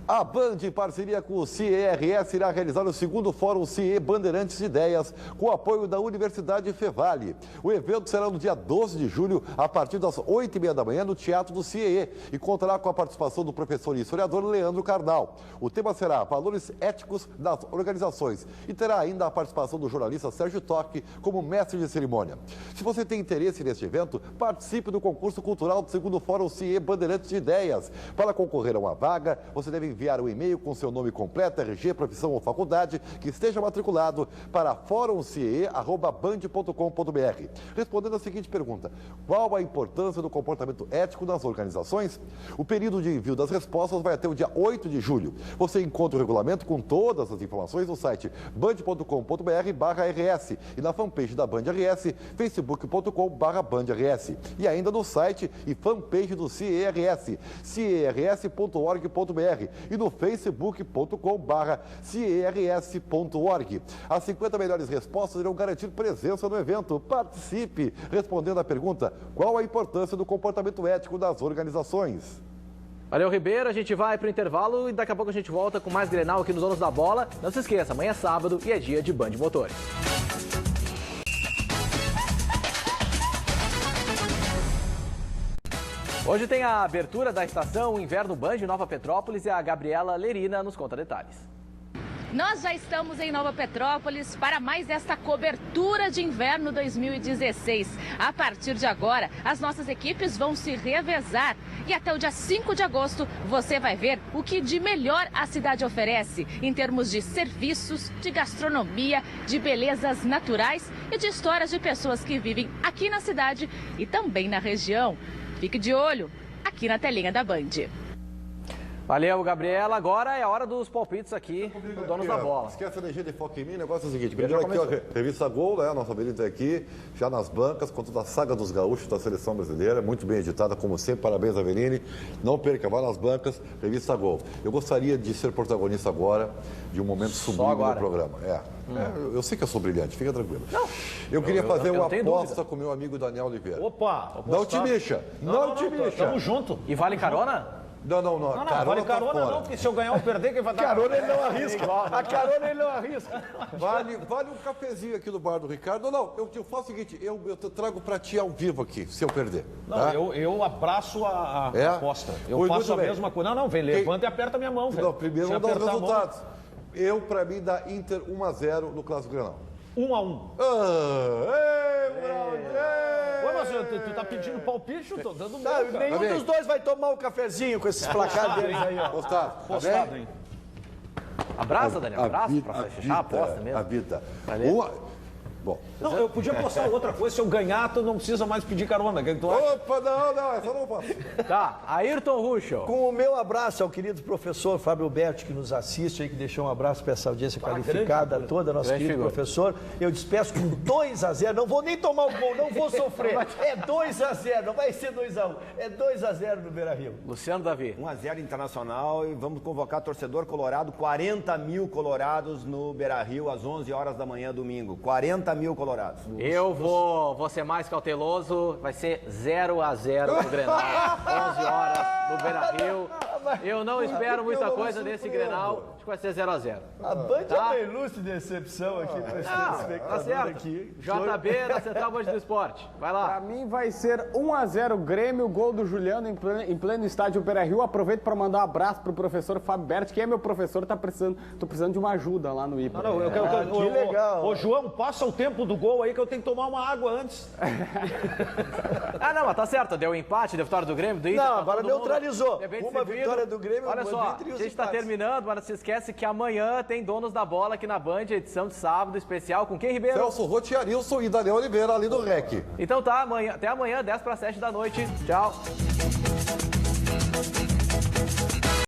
A Band, em parceria com o CIERS, irá realizar o segundo Fórum CIE Bandeirantes de Ideias, com o apoio da Universidade Fevale. O evento será no dia 12 de julho, a partir das 8h30 da manhã, no Teatro do CIE, e contará com a participação do professor e historiador Leandro Carnal. O tema será Valores Éticos das Organizações, e terá ainda a participação do jornalista Sérgio Toque como mestre de cerimônia. Se você tem interesse neste evento, participe do concurso cultural do segundo Fórum CIE Bandeirantes de Ideias. Para concorrer a uma vaga, você deve enviar um e-mail com seu nome completo, RG, profissão ou faculdade que esteja matriculado para forumcie@band.com.br. Respondendo a seguinte pergunta: qual a importância do comportamento ético nas organizações? O período de envio das respostas vai até o dia 8 de julho. Você encontra o regulamento com todas as informações no site band.com.br/RS e na fanpage da Band RS, facebook.com/BandRS, e ainda no site e fanpage do CIERS, ciers.org.br, e no facebook.com/ciers.org. As 50 melhores respostas irão garantir presença no evento. Participe! Respondendo à pergunta: qual a importância do comportamento ético das organizações? Valeu, Ribeiro. A gente vai para o intervalo e daqui a pouco a gente volta com mais Grenal aqui nos Donos da Bola. Não se esqueça, amanhã é sábado e é dia de Band Motores. Hoje tem a abertura da estação Inverno Band em Nova Petrópolis e a Gabriela Lerina nos conta detalhes. Nós já estamos em Nova Petrópolis para mais esta cobertura de inverno 2016. A partir de agora, as nossas equipes vão se revezar. E até o dia 5 de agosto, você vai ver o que de melhor a cidade oferece em termos de serviços, de gastronomia, de belezas naturais e de histórias de pessoas que vivem aqui na cidade e também na região. Fique de olho aqui na telinha da Band. Valeu, Gabriela. Agora é a hora dos palpites aqui do Donos da Bola. Esquece a energia de foco em mim, o negócio é o seguinte. Primeiro aqui, ó, revista Gol, né? Nossa beleza aqui, já nas bancas, com toda a saga dos gaúchos da seleção brasileira, muito bem editada, como sempre. Parabéns, Aveline. Não perca, vá nas bancas, revista Gol. Eu gostaria de ser protagonista agora de um momento sublime no programa. Eu sei que eu sou brilhante, fica tranquilo. Não, eu queria fazer uma aposta com meu amigo Daniel Oliveira. Opa! Não te mexa! Não te mexa! Tamo junto. E vale carona? Não. Não, vale carona não, porque se eu ganhar ou perder, quem vai dar? Carona ele não arrisca. A carona ele não arrisca. Vale um cafezinho aqui do bar do Ricardo. Não, eu faço o seguinte, eu trago pra ti ao vivo aqui, se eu perder. Não, tá? eu abraço a aposta. Eu faço a mesma coisa. Não, vem, levanta e aperta minha mão, velho. Não, primeiro vamos dar os resultados. Pra mim, dá Inter 1-0 no Clássico Grenal. 1-1. Ué, mas tu tá pedindo palpite? Eu tô dando meu, cara. Nenhum dos dois vai tomar um cafezinho com esses placares deles aí, ó. Postado, hein? Abraça, Daniel. Abraça pra fechar a aposta mesmo. A vida. Bom. Não, eu podia postar outra coisa. Se eu ganhar, tu não precisa mais pedir carona. Opa, não, essa eu não posso. Tá, Ayrton Ruschel. Com o meu abraço ao querido professor Fábio Berti, que nos assiste aí, que deixou um abraço para essa audiência qualificada toda, nosso querido professor. Eu despeço com 2-0. Não vou nem tomar o gol, não vou sofrer. É 2-0, não vai ser 2-1. É 2-0 no Beira-Rio. Luciano Davi. 1-0 Internacional e vamos convocar torcedor colorado, 40 mil colorados no Beira-Rio às 11 horas da manhã, domingo. 40 mil colorados. Eu vou ser mais cauteloso, vai ser 0-0 no Grenal, 11 horas no Beira-Rio. Eu não espero muita coisa desse Grenal, acho que vai ser 0-0. A Band é uma ilustre decepção aqui para esse telespectador. Tá certo. Aqui. JB da Central Band do Esporte, vai lá. Pra mim vai ser 1-0 Grêmio, gol do Juliano em pleno estádio Beira-Rio. Aproveito para mandar um abraço pro professor Fábio Berti, que é meu professor, tô precisando de uma ajuda lá no IPA. Que legal. Ô, João, passa o tempo do gol aí que eu tenho que tomar uma água antes. Não, mas tá certo, deu empate, deu vitória do Grêmio, do Inter. Não, agora neutralizou. Uma vitória do Grêmio. Olha só, a gente tá terminando, mas não se esquece que amanhã tem Donos da Bola aqui na Band, edição de sábado especial. Com quem, Ribeiro? Celso Rotti, Arilson e Daniel Oliveira ali do REC. Então tá, até amanhã, 10 para 7 da noite. Tchau.